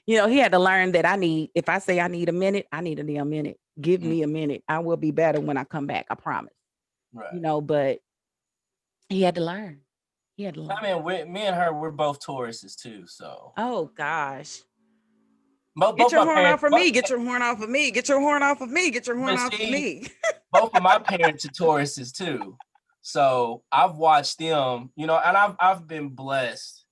he had to learn that if I say I need a minute, I need a damn minute. Give me a minute. I will be better when I come back. I promise. Right. But he had to learn. He had to learn. I mean, me and her, we're both Tauruses too. So. Oh gosh. Get Both your my horn off parents. of me. Get your horn off of me. Get your horn off of me. Get your horn But off of see, me. both of my parents are Tauruses too. So I've watched them, and I've been blessed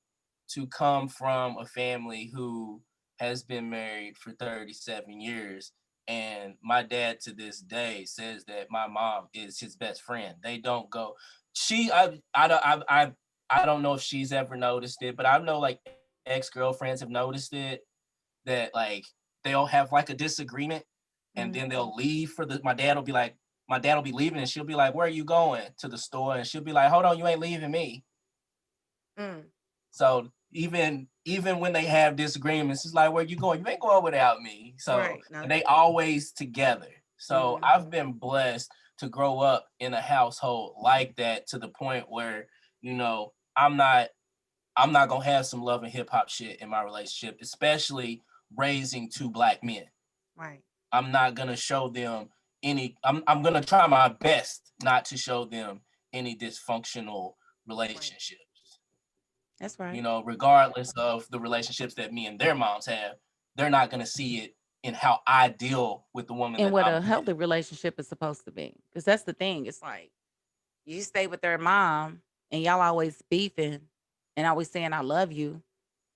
to come from a family who has been married for 37 years. And my dad to this day says that my mom is his best friend. They don't go. I don't know if she's ever noticed it, but I know like ex-girlfriends have noticed it, that like they'll have like a disagreement and then they'll leave my dad will be leaving and she'll be like, where are you going? To the store. And she'll be like, hold on, you ain't leaving me. So even when they have disagreements, it's like, where you going? You ain't going without me. So Right. No. and they always together. So I've been blessed to grow up in a household like that, to the point where, I'm not gonna have some love and hip hop shit in my relationship, especially raising 2 Black men. Right. I'm not gonna show them I'm gonna try my best not to show them any dysfunctional relationships. That's right. Regardless of the relationships that me and their moms have, they're not gonna see it in how I deal with the woman And that what I'm a with. healthy relationship is supposed to be. Because that's the thing. It's like you stay with their mom and y'all always beefing and always saying, I love you.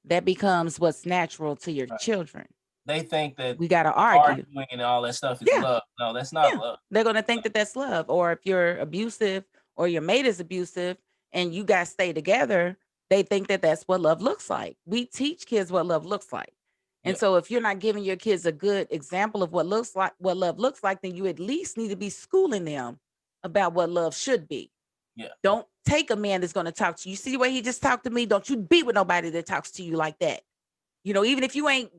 That becomes what's natural to your Right. children. They think that We got to argue. arguing and all that stuff is Yeah. love. No, that's not love. They're going to think that that's love. Or if you're abusive or your mate is abusive and you guys stay together, they think that that's what love looks like. We teach kids what love looks like. And so if you're not giving your kids a good example of what love looks like, then you at least need to be schooling them about what love should be. Yeah. Don't take a man that's going to talk to you. See the way he just talked to me? Don't you be with nobody that talks to you like that. Even if you ain't,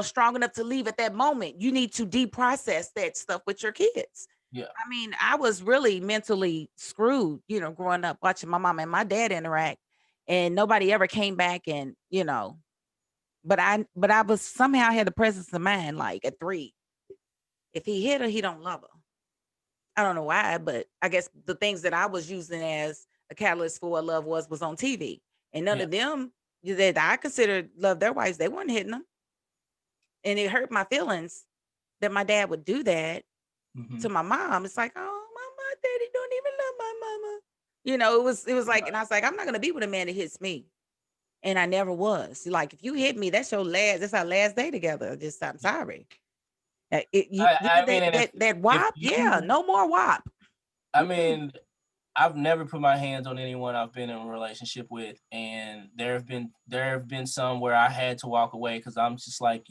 strong enough to leave at that moment, you need to deprocess that stuff with your kids. Yeah. I mean, I was really mentally screwed, growing up watching my mom and my dad interact, and nobody ever came back and, but I was somehow had the presence of mind, like at 3. If he hit her, he don't love her. I don't know why, but I guess the things that I was using as a catalyst for what love was on TV. And none of them that I considered love their wives, they weren't hitting them. And it hurt my feelings that my dad would do that to my mom. It's like, oh, my daddy don't even love my mama. It was like, and I was like, I'm not gonna be with a man that hits me. And I never was. Like, if you hit me, that's our last day together. I'm sorry. You I get mean, that WAP? Yeah, no more WAP. I mean, I've never put my hands on anyone I've been in a relationship with, and there have been some where I had to walk away because I'm just like,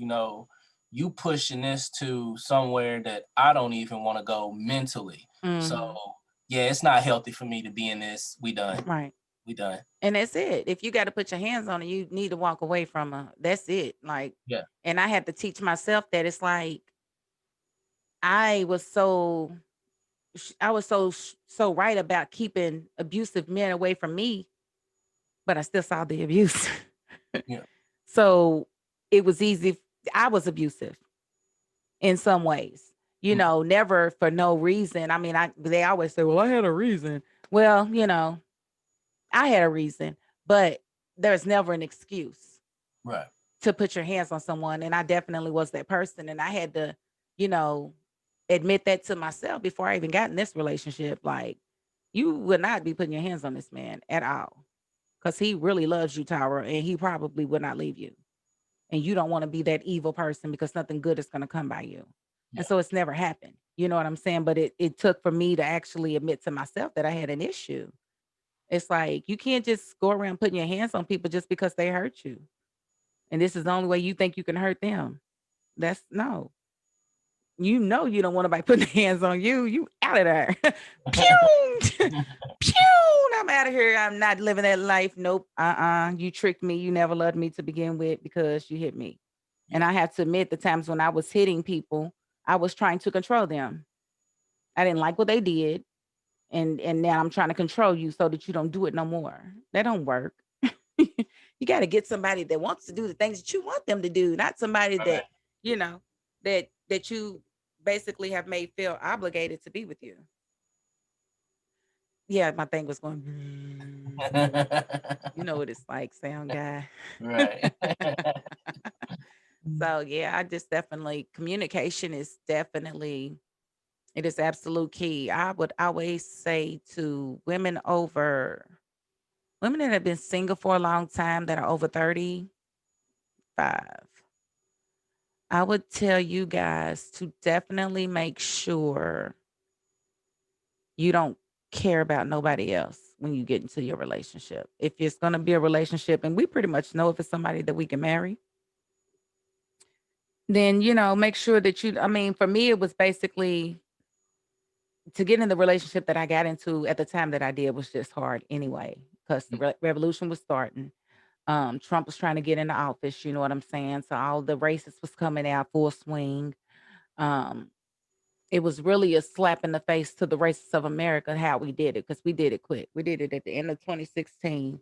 you pushing this to somewhere that I don't even want to go mentally. So Hmm. yeah, it's not healthy for me to be in this. We done. Right. We done. And that's it. If you got to put your hands on it, you need to walk away from her. That's it. Like, Yeah. and I had to teach myself that it's like I was so I was so right about keeping abusive men away from me, but I still saw the abuse. Yeah. So it was easy. I was abusive in some ways, Mhm. never for no reason. I mean, they always say, well, I had a reason. Well, I had a reason, but there's never an excuse Right. to put your hands on someone. And I definitely was that person. And I had to, you know, admit that to myself before I even got in this relationship. Like, you would not be putting your hands on this man at all. Because he really loves you, Tyra, and he probably would not leave you. And you don't want to be that evil person because nothing good is going to come by you. And Yeah. so it's never happened. You know what I'm saying? But it took for me to actually admit to myself that I had an issue. It's like you can't just go around putting your hands on people just because they hurt you. And this is the only way you think you can hurt them. That's no. You don't want nobody putting their hands on you. You out of there. Pew! Pew! I'm out of here. I'm not living that life. Nope. You tricked me. You never loved me to begin with because you hit me. And Yeah. I have to admit the times when I was hitting people, I was trying to control them. I didn't like what they did. And now I'm trying to control you so that you don't do it no more. That don't work. You got to get somebody that wants to do the things that you want them to do, not somebody Right. that, you know, that you basically have made feel obligated to be with you. Yeah, my thing was going. You know what it's like, sound guy. Right. So yeah, I just definitely communication is definitely it is absolute key. I would always say to women that have been single for a long time that are over 35, I would tell you guys to definitely make sure you don't care about nobody else when you get into your relationship. If it's going to be a relationship, and we pretty much know if it's somebody that we can marry, then, make sure that I mean, for me, it was basically to get in the relationship that I got into at the time that I did was just hard anyway, because the revolution was starting. Trump was trying to get into office, you know what I'm saying? So all the racists was coming out full swing. Um, it was really a slap in the face to the racists of America how we did it because we did it quick. We did it at the end of 2016,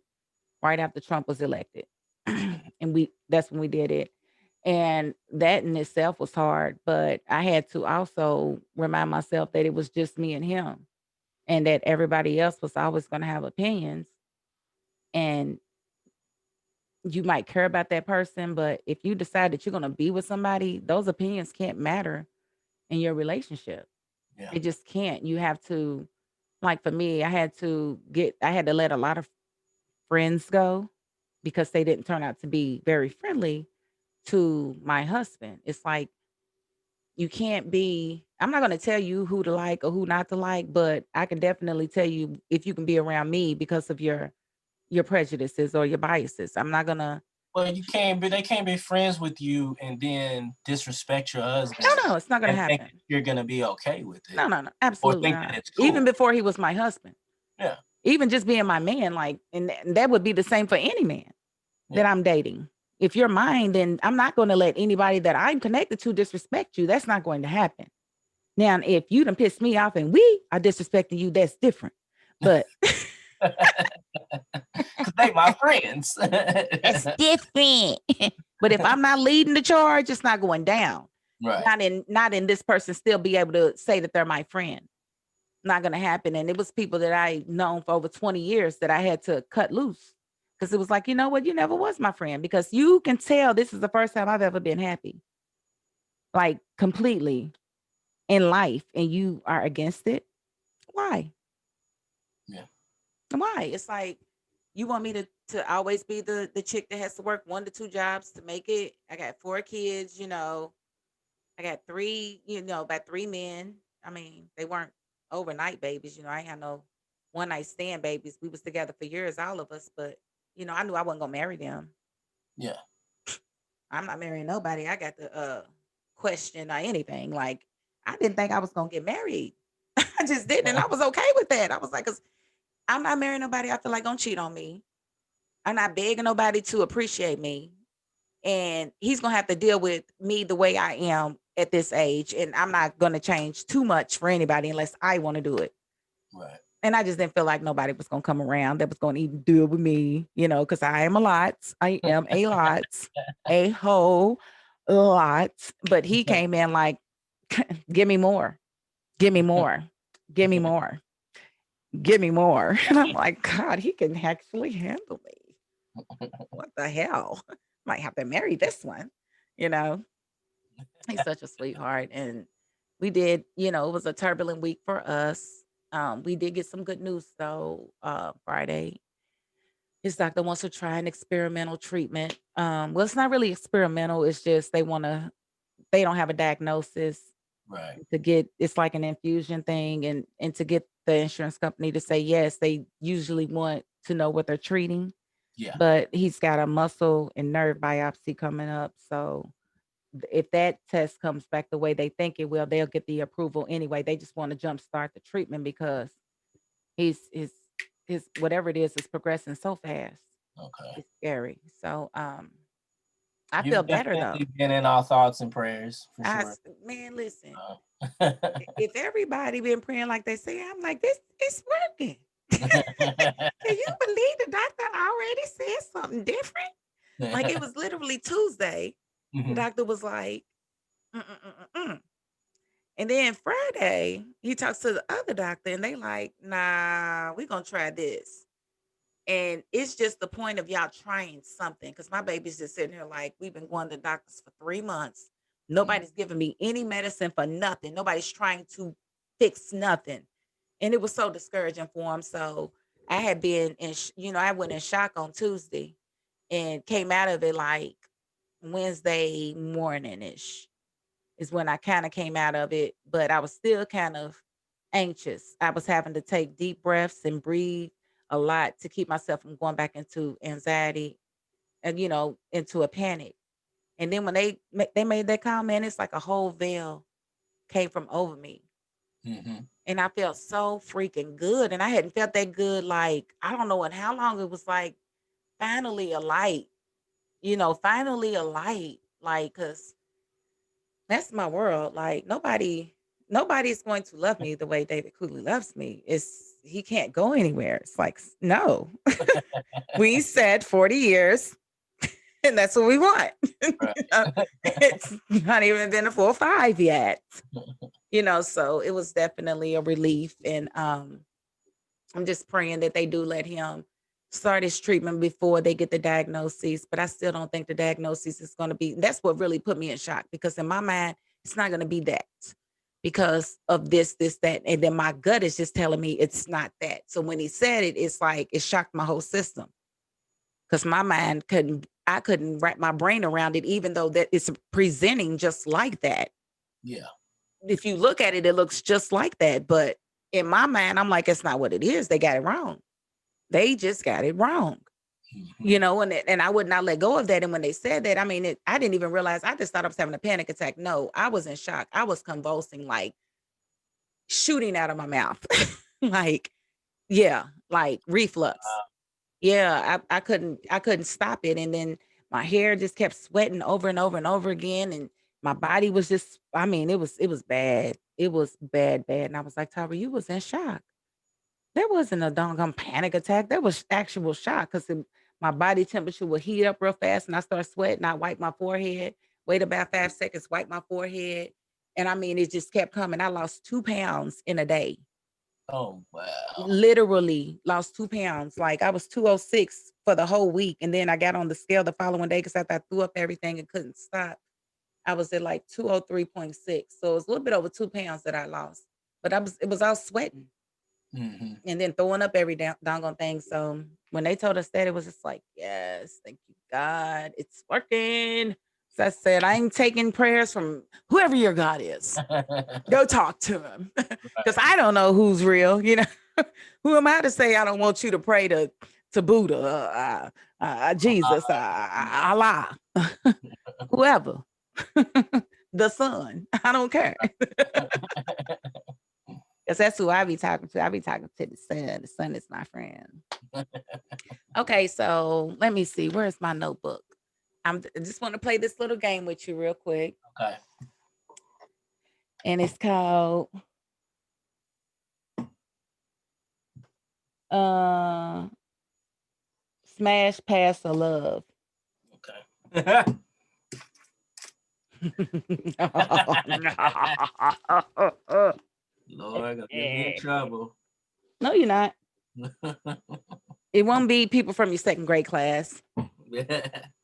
right after Trump was elected. And that's when we did it. And that in itself was hard, but I had to also remind myself that it was just me and him and that everybody else was always going to have opinions and you might care about that person, but if you decide that you're going to be with somebody, those opinions can't matter in your relationship. Yeah. They just can't. You have to, like for me, I had to let a lot of friends go because they didn't turn out to be very friendly to my husband. It's like you can't be I'm not going to tell you who to like or who not to like, but I can definitely tell you if you can be around me because of your prejudices or your biases. I'm not going to Well, you can't be. They can't be friends with you and then disrespect your husband No, it's not going to and think happen. that you're gonna be okay with it, No, no, no. or Absolutely think that not. it's Even cool. before he was my husband. Yeah. Even just being my man like and that would be the same for any man that Yeah. I'm dating. If you're mine, then I'm not going to let anybody that I'm connected to disrespect you. That's not going to happen. Now, if you done pissed me off and we are disrespecting you, that's different. But Cause they my friends. that's different. But if I'm not leading the charge, it's not going down. Right. Not in this person still be able to say that they're my friend. Not gonna happen. And it was people that I known for over 20 years that I had to cut loose. Because it was like, you know what, you never was my friend because you can tell this is the first time I've ever been happy. Like completely in life and you are against it. Why? Yeah. Why? It's like you want me to always be the chick that has to work 1 to 2 jobs to make it. I got 4 kids. I got three, about 3 men. I mean, they weren't overnight babies. I ain't had no one night stand babies. We was together for years, all of us, but I knew I wasn't gonna marry them. Yeah. I'm not marrying nobody. I got the question or anything. Like I didn't think I was gonna get married. I just didn't, and I was okay with that. I was like, cause I'm not marrying nobody I feel like gonna cheat on me. I'm not begging nobody to appreciate me. And he's gonna have to deal with me the way I am at this age. And I'm not gonna change too much for anybody unless I want to do it. Right. And I just didn't feel like nobody was gonna come around that was gonna even deal with me, because I am a lot. I am a lot, a whole lot. But he came in like, give me more, give me more, give me more, give me more. And I'm like, God, he can actually handle me. What the hell? Might have to marry this one, you know. He's such a sweetheart. And we did, it was a turbulent week for us. We did get some good news though. Friday, his doctor wants to try an experimental treatment. Well, it's not really experimental. It's just they don't have a diagnosis Right. to get. It's like an infusion thing, and to get the insurance company to say yes, they usually want to know what they're treating. Yeah. But he's got a muscle and nerve biopsy coming up, so if that test comes back the way they think it will, they'll get the approval anyway. They just want to jumpstart the treatment because he's his whatever it is progressing so fast. Okay. It's scary. So I feel You've better though. definitely been in our thoughts and prayers for sure. Man, listen. Uh, If everybody been praying like they say, I'm like, this is working. Can you believe the doctor already said something different? Like it was literally Tuesday. The Mhm. doctor was like, mm-mm-mm-mm. And then Friday, he talks to the other doctor and they like, nah, we're gonna try this. And it's just the point of y'all trying something. Cause my baby's just sitting here like, we've been going to doctors for 3 months. Mhm. Nobody's giving me any medicine for nothing. Nobody's trying to fix nothing. And it was so discouraging for him. So I had been I went in shock on Tuesday and came out of it like Wednesday morning ish is when I kind of came out of it, but I was still kind of anxious. I was having to take deep breaths and breathe a lot to keep myself from going back into anxiety and into a panic. And then when they made that comment, it's like a whole veil came from over me. Mhm. And I felt so freaking good. And I hadn't felt that good like I don't know in how long it was like finally a light, finally a light. Like, cause that's my world. Like nobody's going to love me the way David Cooley loves me. He can't go anywhere. It's like no. We said 40 years and that's what we want. Right. It's not even been a full 5 yet. So it was definitely a relief. And I'm just praying that they do let him start his treatment before they get the diagnosis. But I still don't think the diagnosis is going to be. That's what really put me in shock because in my mind, it's not going to be that because of this, that. And then my gut is just telling me it's not that. So when he said it, it's like it shocked my whole system because my mind I couldn't wrap my brain around it, even though that it's presenting just like that. Yeah. If you look at it, it looks just like that. But in my mind, I'm like, it's not what it is. They got it wrong. They just got it wrong. Mhm. And I would not let go of that. And when they said that, I mean, I didn't even realize. I just thought I was having a panic attack. No, I was in shock. I was convulsing, like shooting out of my mouth, like yeah, like reflux. Yeah, I couldn't stop it. And then my hair just kept sweating over and over and over again. And my body was just, I mean, it was bad. It was bad, bad. And I was like, Tyra, you was in shock. There wasn't a doggone panic attack. There was actual shock because my body temperature would heat up real fast and I start sweating. I wipe my forehead, wait about 5 seconds, wipe my forehead. And I mean, it just kept coming. I lost 2 pounds in a day. Oh wow. Literally lost 2 pounds. Like I was 206 for the whole week. And then I got on the scale the following day because after I threw up everything and couldn't stop, I was at like 203.6. So it was a little bit over 2 pounds that I lost. But it was all sweating Mhm. and then throwing up every doggone thing. So when they told us that, it was just like, yes, thank you, God, it's working. So I said, I ain't taking prayers from whoever your God is. Go talk to him because Right. I don't know who's real. Who am I to say I don't want you to pray to Buddha, Jesus, Allah, whoever, the sun? I don't care. Because that's who I be talking to. I be talking to the sun. The sun is my friend. Okay, so let me see. Where's my notebook? I just want to play this little game with you real quick. Okay. And it's called Smash Pass or Love. Okay. Lord, gonna get me in trouble. No, you're not. It won't be people from your second grade class.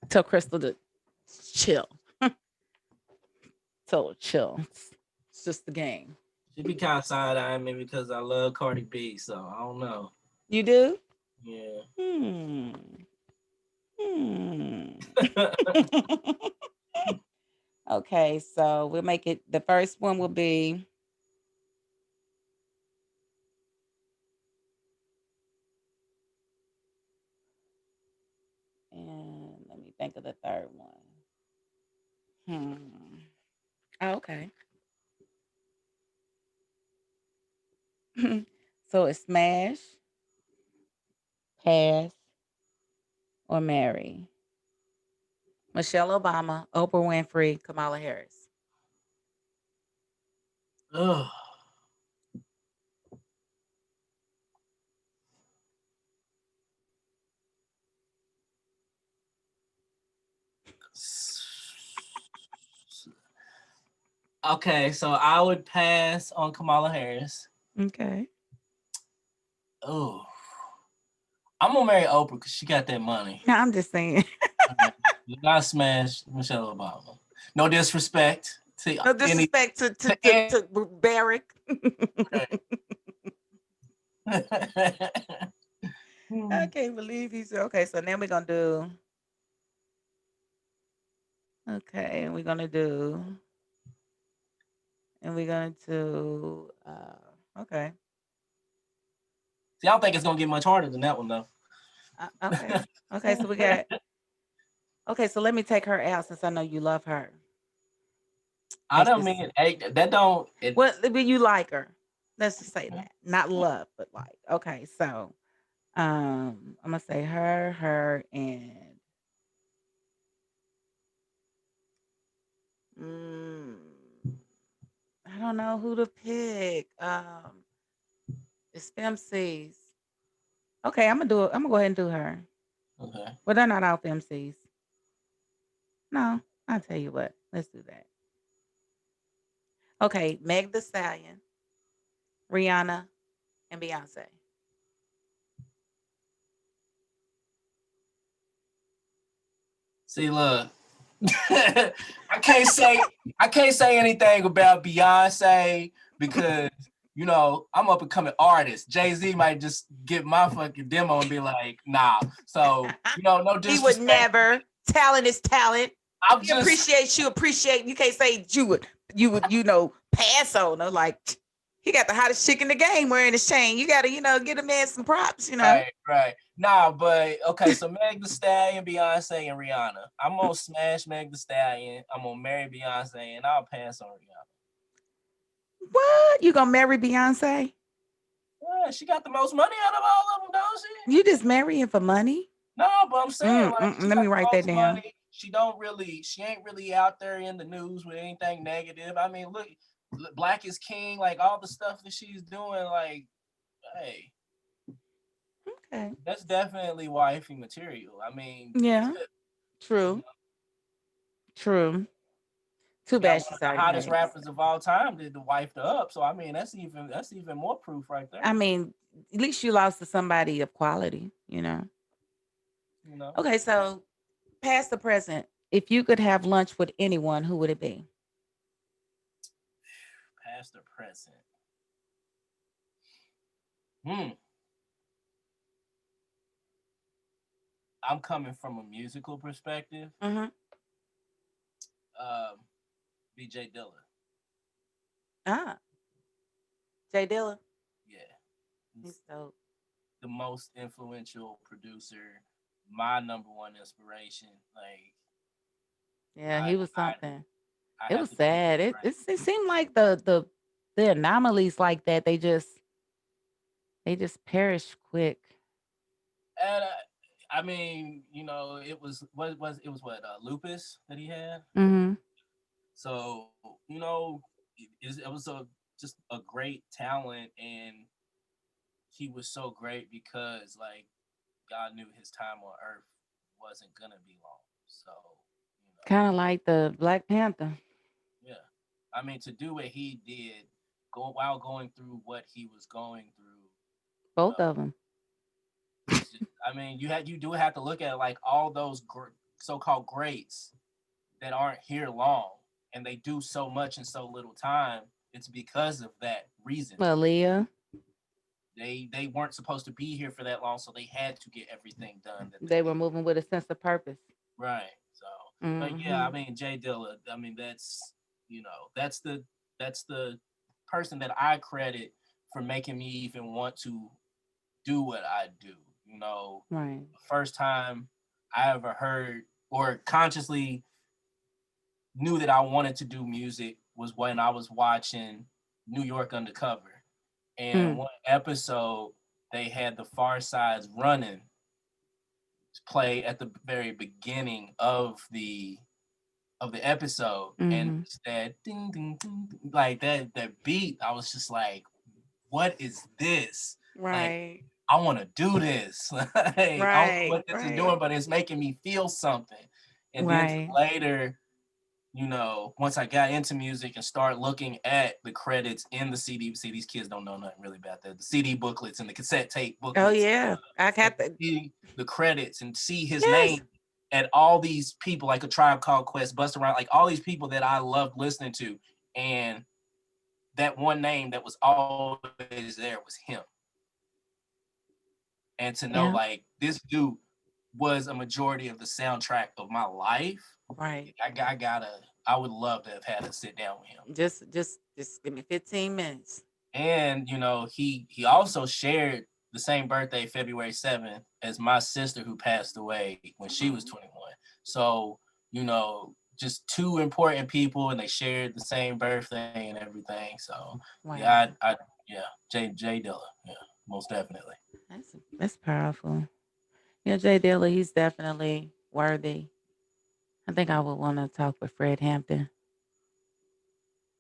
Tell Crystal to chill. Tell her chill. It's just the game. She be kind of side-eyeing me because I love Cardi B, so I don't know. You do? Yeah. Okay, so we'll make it. The first one will be and let me think of the third one. Oh, okay. So it's smash, pass, or marry. Michelle Obama, Oprah Winfrey, Kamala Harris. Ugh. Okay, so I would pass on Kamala Harris. Okay. Oh, I'm gonna marry Oprah because she got that money. No, I'm just saying. You gotta smash Michelle Obama. No disrespect to No disrespect to Barrick. I can't believe he's okay. So then we're gonna do. Okay, and we're gonna do. And we're going to. Okay. See, I don't think it's gonna get much harder than that one though. Okay. Okay. So we got. Okay, so let me take her out since I know you love her. I don't mean that. Don't. What? But you like her? Let's just say that, not love, but like. Okay, so I'm gonna say her, and I don't know who to pick. It's FemCs. Okay, I'm gonna do it. I'm gonna go ahead and do her. Okay. Well, they're not all FemCs. No, I'll tell you what. Let's do that. Okay, Meg Thee Stallion, Rihanna, and Beyonce. See, look, I can't say anything about Beyonce because I'm up and coming artist. Jay-Z might just get my fucking demo and be like, nah. So no disrespect. He would never. Talent is talent. I'm he appreciates you. Appreciate you. Can't say you would pass on her. Like he got the hottest chick in the game wearing his chain. You gotta get a man some props. Right. Nah, but okay. So Meg Thee Stallion, Beyonce, and Rihanna. I'm gonna smash Meg Thee Stallion. I'm gonna marry Beyonce, and I'll pass on Rihanna. What? You gonna marry Beyonce? Yeah, she got the most money out of all of them, don't she? You just marrying for money? No, but I'm saying let me write that down. Money. She ain't really out there in the news with anything negative. I mean, look, Black is King, like all the stuff that she's doing, like, hey. Okay. That's definitely wifey material. I mean, yeah. True. True. Too bad she's the hottest rappers of all time did the wife up. So I mean, that's even more proof right there. I mean, at least you lost to somebody of quality, Okay, so past the present, if you could have lunch with anyone, who would it be? Past or present? I'm coming from a musical perspective. BJ Dilla. Jay Dilla? Yeah. He's dope. The most influential producer, my number one inspiration. Like Yeah, I he was I something. I It have was to give him sad. It credit. it, it seemed like the anomalies like that they just perish quick. And I mean, it was it was what lupus that he had. Mm-hmm. So it was just a great talent, and he was so great because like God knew his time on Earth wasn't gonna be long. So Kind of like the Black Panther. yeah, I mean to do what he did, while going through what he was going through, you Both know, of them. it's just I mean you do have to look at it like all those so-called greats that aren't here long and they do so much in so little time. It's because of that reason. Aaliyah, They weren't supposed to be here for that long, so they had to get everything done that they they were did. moving with a sense of purpose. Right. So, but yeah, I Mm-hmm. mean Jay Dilla. I mean that's the person that I credit for making me even want to do what I do. Right. The first time I ever heard or consciously knew that I wanted to do music was when I was watching New York Undercover. And Mm. one episode, they had the Far Side's Running play at the very beginning of the episode, and Mm-hmm. it's that ding ding ding, ding like that beat. I was just like, "What is this? Like, Right. I want to do this. Like, I don't know Right. what this is Right. doing, but it's making me feel something." And then Right. later, once I got into music and start looking at the credits in the CD, see, these kids don't know nothing really about that. The CD booklets and the cassette tape Oh booklets, yeah. I and got the see the credits and see his yes. name and all these people like A Tribe Called Quest, Busta Rhymes, like all these people that I loved listening to, and that one name that was always there was him. And to know Yeah. like this dude was a majority of the soundtrack of my life, Right. I would love to have had to sit down with him. Just give me 15 minutes. And he also shared the same birthday, February 7th, as my sister who passed away when she was Oh, 21. So just two important people, and they shared the same birthday and everything. So yeah, wow. yeah, Jay Dilla, yeah, most definitely. That's powerful. Yeah, Jay Dilla, he's definitely worthy. I think I would want to talk with Fred Hampton.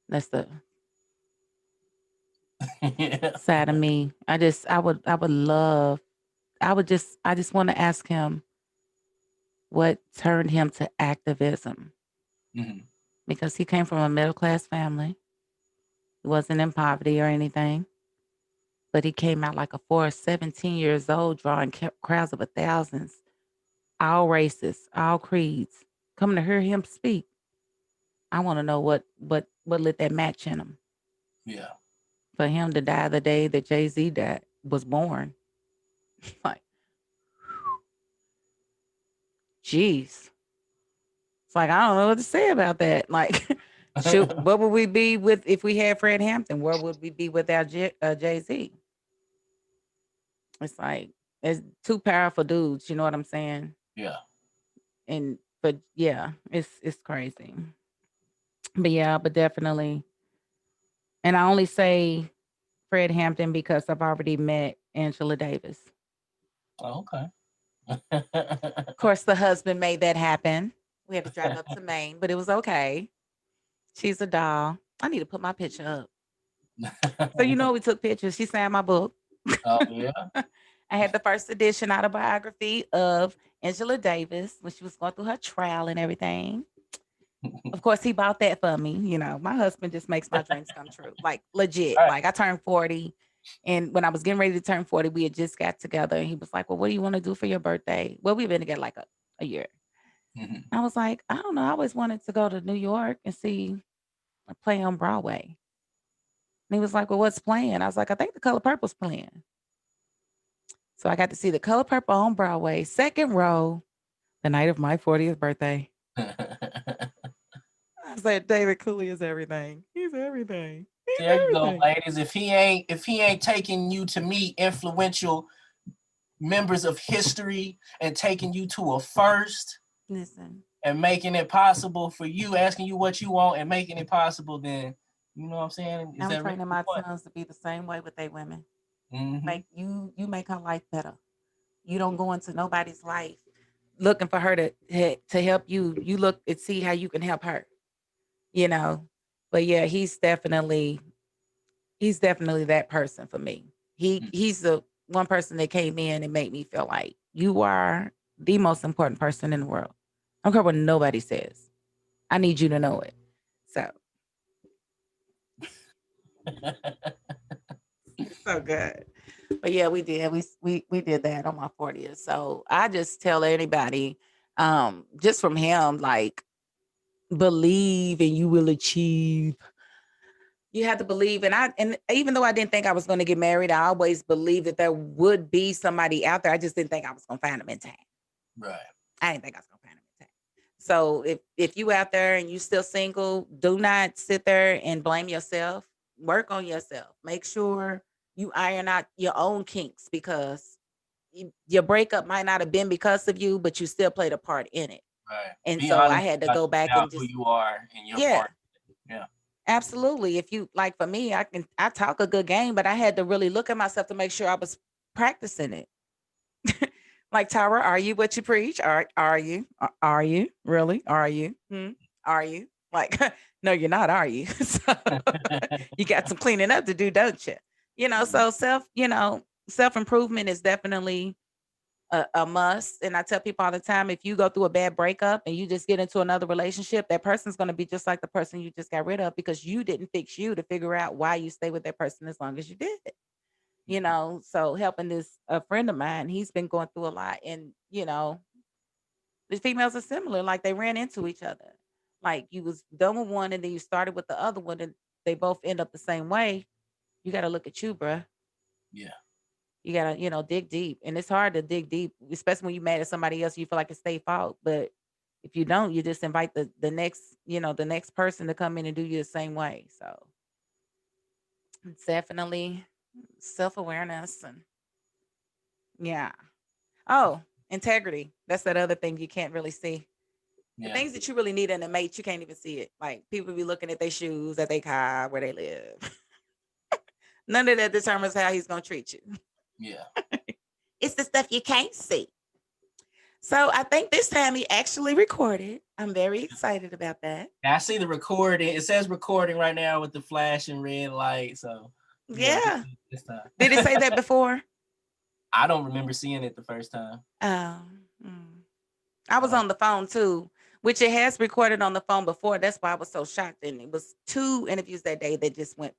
That's the Yeah. side of me. I would love I just want to ask him what turned him to activism Mhm. because he came from a middle class family. He wasn't in poverty or anything, but he came out like a force, 17 years old, drawing crowds of thousands, all races, all creeds, coming to hear him speak. I want to know what lit that match in him Yeah. for him to die the day that Jay Z died was born. Like, jeez, it's like I don't know what to say about that. Like, should what would we be with if we had Fred Hampton? Where would we be without Jay Z? It's like it's two powerful dudes. You know what I'm saying? Yeah. And but yeah, it's crazy. But yeah, but definitely. And I only say Fred Hampton because I've already met Angela Davis. Oh, okay. Of course, the husband made that happen. We had to drive up to Maine, but it was okay. She's a doll. I need to put my picture up. So we took pictures. She signed my book. Oh yeah. I had the first edition autobiography of Angela Davis when she was going through her trial and everything. Of course, he bought that for me. My husband just makes my dreams come true. Like legit. All right. Like I turned 40. And when I was getting ready to turn 40, we had just got together. And he was like, well, what do you want to do for your birthday? Well, we've been together like a year. Mhm. I was like, I don't know. I always wanted to go to New York and see a play on Broadway. And he was like, well, what's playing? I was like, I think The Color Purple's playing. So I got to see The Color Purple on Broadway, second row, the night of my 40th birthday. I said, David Cooley is everything. He's everything. There you go, Everything. ladies. If he ain't taking you to meet influential members of history and taking you to a first Listen, and making it possible for you, asking you what you want and making it possible, then you know what I'm saying? Is I'm that really training what my you want? sons to be the same way with their women. Mm-hmm. You make her life better. You don't go into nobody's life looking for her to help you. You look and see how you can help her. You know. But yeah, he's definitely that person for me. He's the one person that came in and made me feel like you are the most important person in the world. I don't care what nobody says. I need you to know it. So it's so good. But yeah, we did. We did that on my 40th. So I just tell anybody, just from him, like believe and you will achieve. You have to believe. And even though I didn't think I was going to get married, I always believed that there would be somebody out there. I just didn't think I was going to find them in time. Right. I didn't think I was going to find them in time. So if you out there and you still single, do not sit there and blame yourself. Work on yourself. Make sure you iron out your own kinks because your breakup might not have been because of you, but you still played a part in it. Right. And Be so I honest had to go back about and who just, you are and your yeah, part. Yeah. absolutely. If you like for me, I talk a good game, but I had to really look at myself to make sure I was practicing it. Like Tyra, are you what you preach? Are you? Are you really? Are you? Are you? Like, no, you're not, are you? So you got some cleaning up to do, don't you? So self improvement is definitely a must. And I tell people all the time, if you go through a bad breakup and you just get into another relationship, that person's going to be just like the person you just got rid of because you didn't fix you to figure out why you stay with that person as long as you did. So helping this a friend of mine, he's been going through a lot, and the females are similar, like they ran into each other. Like you was done with one and then you started with the other one and they both end up the same way. You got to look at you, bruh. Yeah. You gotta, dig deep. And it's hard to dig deep, especially when you mad at somebody else, you feel like it's their fault. But if you don't, you just invite the next person to come in and do you the same way. So it's definitely self-awareness and yeah. Oh, integrity. That's that other thing you can't really see. The Yeah. things that you really need in a mate, you can't even see it. Like people be looking at their shoes, at their car, where they live. None of that determines how he's gonna treat you. Yeah. It's the stuff you can't see. So I think this time he actually recorded. I'm very excited about that. I see the recording. It says recording right now with the flashing red light. So yeah, Yeah. this time. Did it say that before? I don't remember seeing it the first time. Oh, I was Uh, on the phone too, which it has recorded on the phone before. That's why I was so shocked. And it was 2 interviews that day that just went,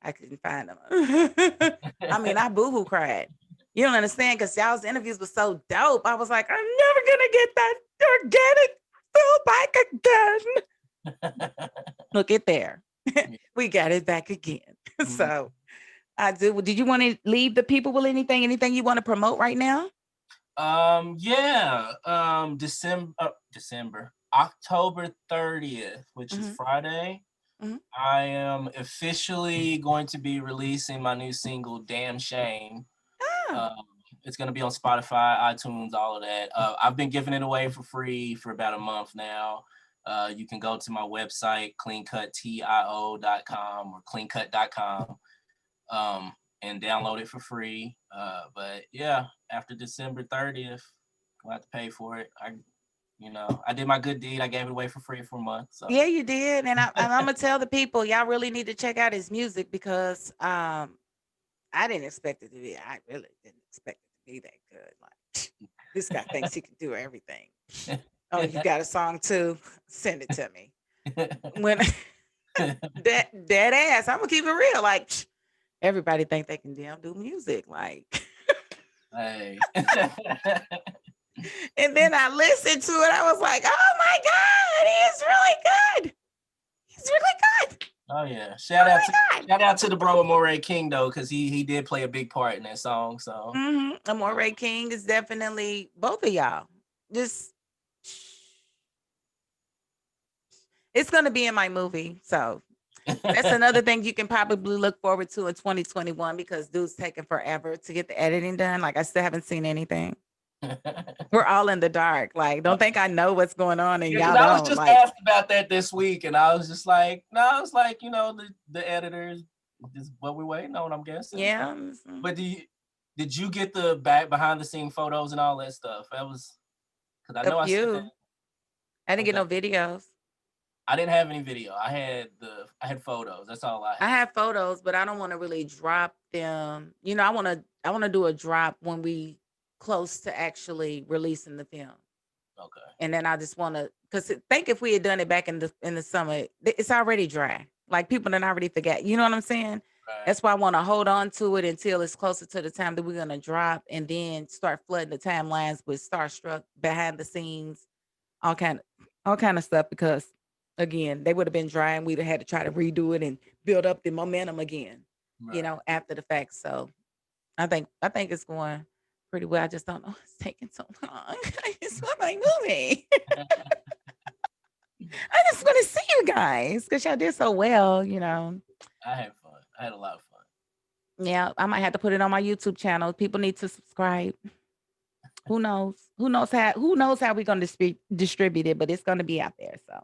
I couldn't find them. I mean, I boohoo cried. You don't understand because y'all's interviews were so dope. I was like, I'm never gonna get that organic feel back again. Look at there. We got it back again. Mhm. So I do. Did you want to leave the people with anything you want to promote right now? Yeah. December, October 30th, which is Hmm. Friday. Hmm. I am officially going to be releasing my new single, Damn Shame. Oh, Um, it's going to be on Spotify, iTunes, all of that. I've been giving it away for free for about a month now. You can go to my website, cleancuttio.com or cleancut.com, and download it for free. But yeah, after December 30th, I'll have to pay for it. I did my good deed. I gave it away for free for a month. So yeah, you did. And I'm gonna tell the people, y'all really need to check out his music because I didn't expect it to be. I really didn't expect it to be that good. Like this guy thinks he can do everything. Oh, you got a song too? Send it to me. When that dead ass, I'm gonna keep it real. Like everybody think they can damn do music. Like, hey. and then I listened to it. I was like, oh my god, he's really good. He's really good. Oh yeah. Oh my god. Shout out to the bro Amore King though, because he did play a big part in that song. So Amore King is definitely both of y'all. Just it's gonna be in my movie. So That's another thing you can probably look forward to in 2021 because dude's taking forever to get the editing done. Like I still haven't seen anything. We're all in the dark. Like, don't think I know what's going on and Yeah, because y'all I was don't. just Like, asked about that this week, and I was just like, no, it's like, the editors is what we're waiting on, I'm guessing. yeah. But did you get the back behind the scene photos and all that stuff? That was because I A know I said that. few. I didn't get Okay, no videos. I didn't have any video. I had photos. That's all I I had. have photos, but I don't want to really drop them. I want to do a drop when we close to actually releasing the film. Okay, And then I just want to, because think if we had done it back in the summer, it's already dry. Like people done already forget. You know what I'm saying? right, That's why I want to hold on to it until it's closer to the time that we're gonna drop, and then start flooding the timelines with Starstruck behind the scenes, all kind of all kind of stuff. Because again, they would have been dry, and we'd have had to try to redo it and build up the momentum again. right. After the fact. So I think it's going pretty well. I just don't know. It's taking so long. I just want my movie. I just want to see you guys because y'all did so well. I had fun. I had a lot of fun. Yeah, I might have to put it on my YouTube channel. People need to subscribe. Who knows? Who knows how we're gonna distribute it, but it's gonna be out there. So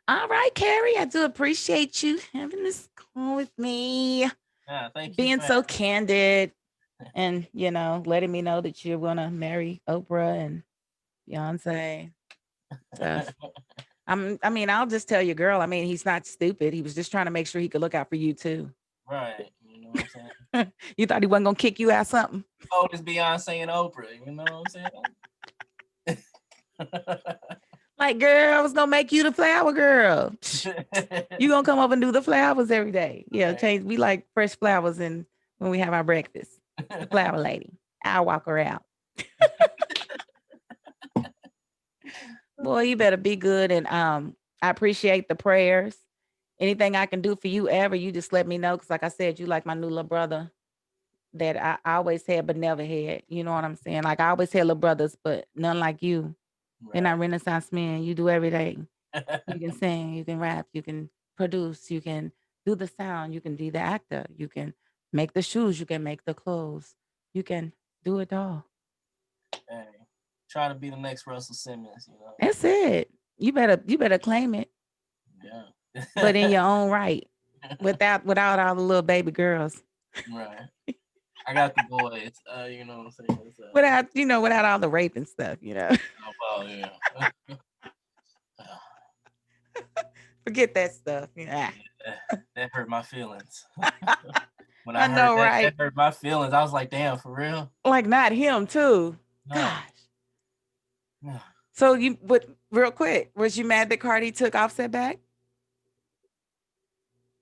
all right, Carrie, I do appreciate you having this call with me, Yeah, thank you being for so having candid, and letting me know that you're gonna marry Oprah and Beyonce stuff. me. I'll just tell you, girl. He's not stupid. He was just trying to make sure he could look out for you too. Right. You know what I'm saying? You thought he wasn't gonna kick you out something? Oh, it's Beyonce and Oprah. You know what I'm Like, girl, I was gonna make you the flower girl. saying? You gonna come up and do the flowers every day? Yeah, Right. change. We like fresh flowers, and when we have our breakfast, the flower lady. I'll walk her out. Boy, you better be good, and I appreciate the prayers. Anything I can do for you ever, you just let me know. Cause like I said, you like my new little brother that I always had but never had. You know what I'm saying? Like I always had little brothers, but none like you. They're not Right. Renaissance men. You do everything. You can sing, you can rap, you can produce, you can do the sound, you can be the actor, you can make the shoes, you can make the clothes, you can do it all. Hey, try to be the next Russell Simmons, That's it. You better claim it, but in Yeah. your own right, without all the little baby girls, Right. I got the boys. You know what I'm saying? without all the rape and stuff. Oh, yeah. Forget that stuff. Yeah, That hurt my feelings. When I I heard know, that, that right? hurt my feelings. I was like, damn, for real? Like not him too. No. Gosh. So but real quick, was you mad that Cardi took Offset back?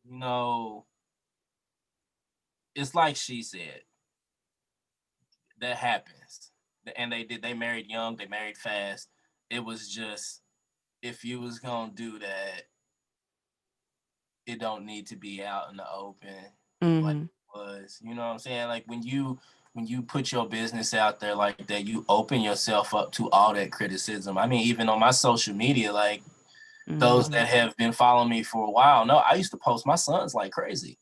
You know, it's like she said, that happens. And they married young, they married fast. It was just, if you was gonna do that, it don't need to be out in the open like Mm-hmm. it was. You know what I'm saying? Like when you put your business out there like that, you open yourself up to all that criticism. I mean, even on my social media, like those Mm-hmm. that have been following me for a while know I used to post my sons like crazy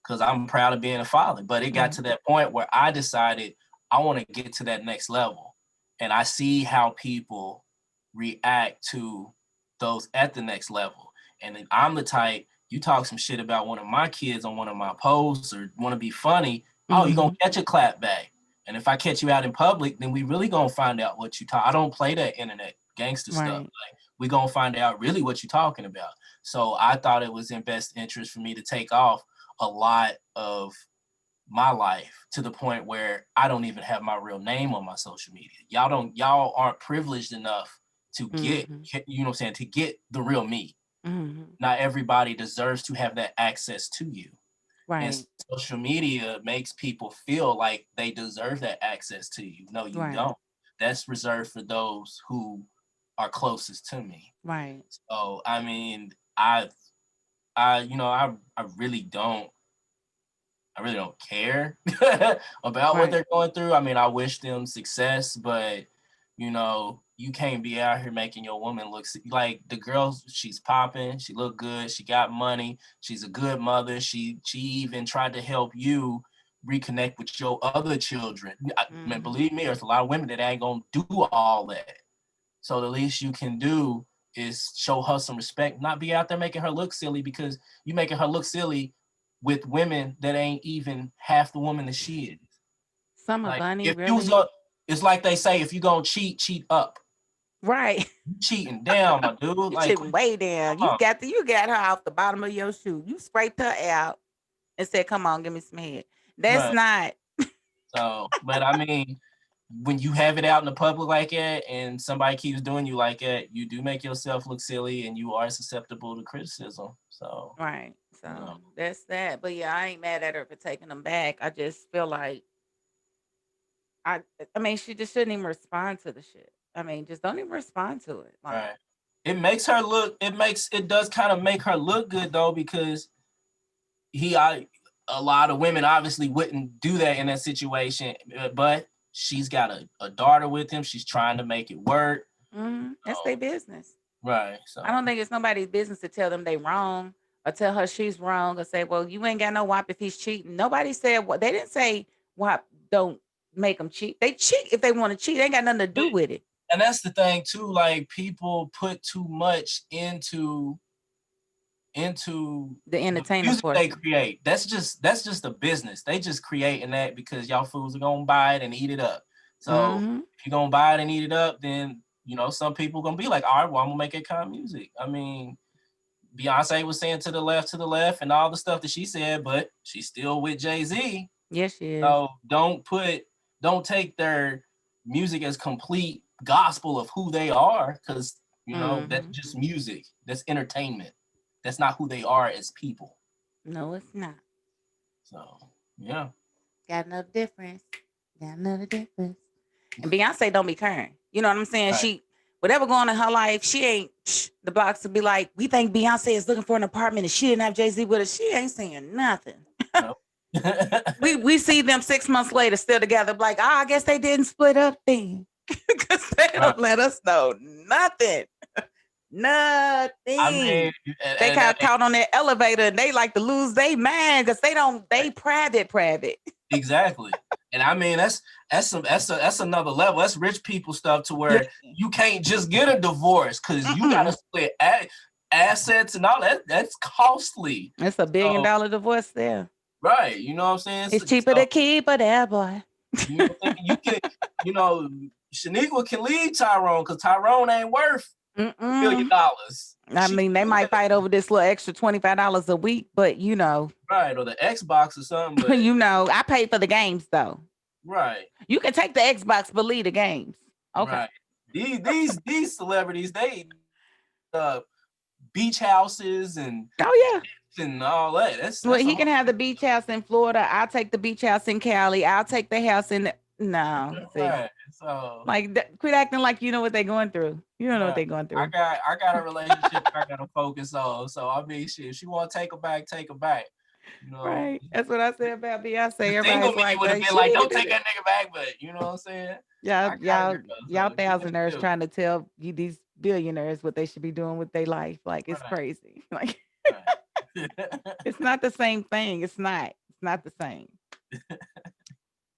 because I'm proud of being a father. But it got Right. to that point where I decided I want to get to that next level. And I see how people react to those at the next level. And then I'm the type, you talk some shit about one of my kids on one of my posts or want to be funny, oh, you're going Mm-hmm. to catch a clap back. And if I catch you out in public, then we really going to find out what you talk. I don't play that internet gangster stuff. Right. Like we going to find out really what you're talking about. So I thought it was in best interest for me to take off a lot of my life to the point where I don't even have my real name on my social media. Y'all aren't privileged enough to get, Mm-hmm. you know what I'm saying, to get the real me. Mm-hmm. Not everybody deserves to have that access to you. And Right. social media makes people feel like they deserve that access to you. No, you Right. don't. That's reserved for those who are closest to me. Right. So I mean, I really don't care about what Right. they're going through. I mean, I wish them success, but you know, you can't be out here making your woman look like the girl. She's popping. She look good. She got money. She's a good mother. She even tried to help you reconnect with your other children. Man, Mm-hmm. believe me, there's a lot of women that ain't gonna do all that. So the least you can do is show her some respect, not be out there making her look silly, because you making her look silly with women that ain't even half the woman that she is. Summer Like Bunny, if you was really? gonna, it's like they say, if you gonna cheat, cheat up. Right. You cheating down, my dude. You Like, sitting way down. come on. You got her off the bottom of your shoe. You scraped her out and said, "Come on, give me some head." That's Right. not So, but I mean, when you have it out in the public like that and somebody keeps doing you like that, you do make yourself look silly and you are susceptible to criticism. So, right. you So know, that's that. But yeah, I ain't mad at her for taking them back. I just feel like I I mean, she just shouldn't even respond to the shit. I mean, just don't even respond to it. Like, right. It makes her look, it does kind of make her look good though, because a lot of women obviously wouldn't do that in that situation, but she's got a daughter with him. She's trying to make it work. that's their business. Right. I So, don't think it's nobody's business to tell them they wrong or tell her she's wrong or say, well, you ain't got no WAP if he's cheating. Nobody said what they didn't say WAP don't make them cheat. They cheat if they want to cheat. They ain't got nothing to do with it. and that's the thing too. Like people put too much into The the entertainer music they portion. create. That's just a business. They just creating that because y'all fools are gonna buy it and eat it up. So Mm-hmm. if you're gonna buy it and eat it up, then some people gonna be like, all right, well, I'm gonna make that kind of music. I mean, Beyonce was saying to the left, and all the stuff that she said, but she's still with Jay-Z. Yes, she is. So don't take their music as complete gospel of who they are, because that's Mm-hmm. just music. That's entertainment. That's not who they are as people. No, it's not. So yeah. Got another difference. Got another difference. And Beyonce don't be caring. You know what I'm saying? Right. She, whatever going on in her life, she ain't, the blocks would be like, we think Beyonce is looking for an apartment and she didn't have Jay-Z with her. She ain't saying nothing. No. We see them 6 months later still together, like, oh, I guess they didn't split up then. Because they Right. don't let us know nothing. I mean, Nothing. They and got caught on that elevator and they like to lose their mind because they private. exactly. And I mean, that's another level. That's rich people stuff, to Yeah. where you can't just get a divorce because you got to split assets and all that. That's costly. It's $1 billion So, divorce there. right. You know what I'm saying? It's cheaper So, to keep her there, boy. you can, you know, Shaniqua can leave Tyrone because Tyrone ain't worth $1 billion. I She mean, can they do might that. fight over this little extra $25 a week, but Right, or the Xbox or something, but I paid for the games though. right, You can take the Xbox, but leave the games. Okay. right. These celebrities, they uh beach houses Oh and all that. That's yeah. Well, that's he all. can have the beach house in Florida. I'll take the beach house in Cali. I'll take the house in. No, see, Right. So like quit acting like you know what they're going through. You don't know what right. they're going through. I got a relationship I gotta focus on. So I mean, shit, if she want to take her back, take her back. You know, Right. That's what I said about Beyonce. the single Everybody's me like, would have been she like, need to don't do take this. that nigga back, but you know what I'm saying? Y'all, I got y'all, her though. y'all So do what you thousandaires do. trying to tell you these billionaires what they should be doing with their life. Like it's Right. crazy. Like Right. it's not the same thing. It's not. It's not the same.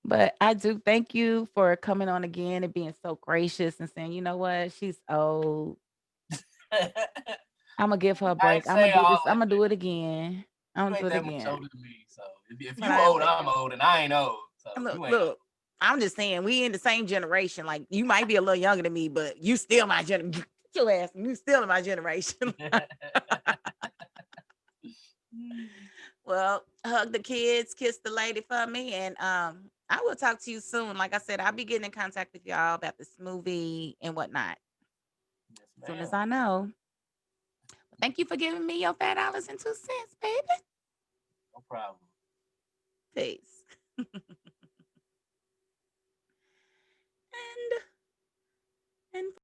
But I do thank you for coming on again and being so gracious and saying, you know what, she's old. I'm gonna give her a I ain't break. I'm say gonna do all this. that. I'm gonna do it again. I'm You gonna do ain't it that much again. older than me. So if But you I old, say, I'm old, and I ain't old. So look, you ain't old. look. I'm just saying we in the same generation. Like you might be a little younger than me, but you still my generation. Get your ass. You still in my generation. Well, hug the kids, kiss the lady for me, and I will talk to you soon. Like I said, I'll be getting in contact with y'all about this movie and whatnot Yes, as soon as ma'am. I know. But thank you for giving me your $5.02, baby. No problem. Peace.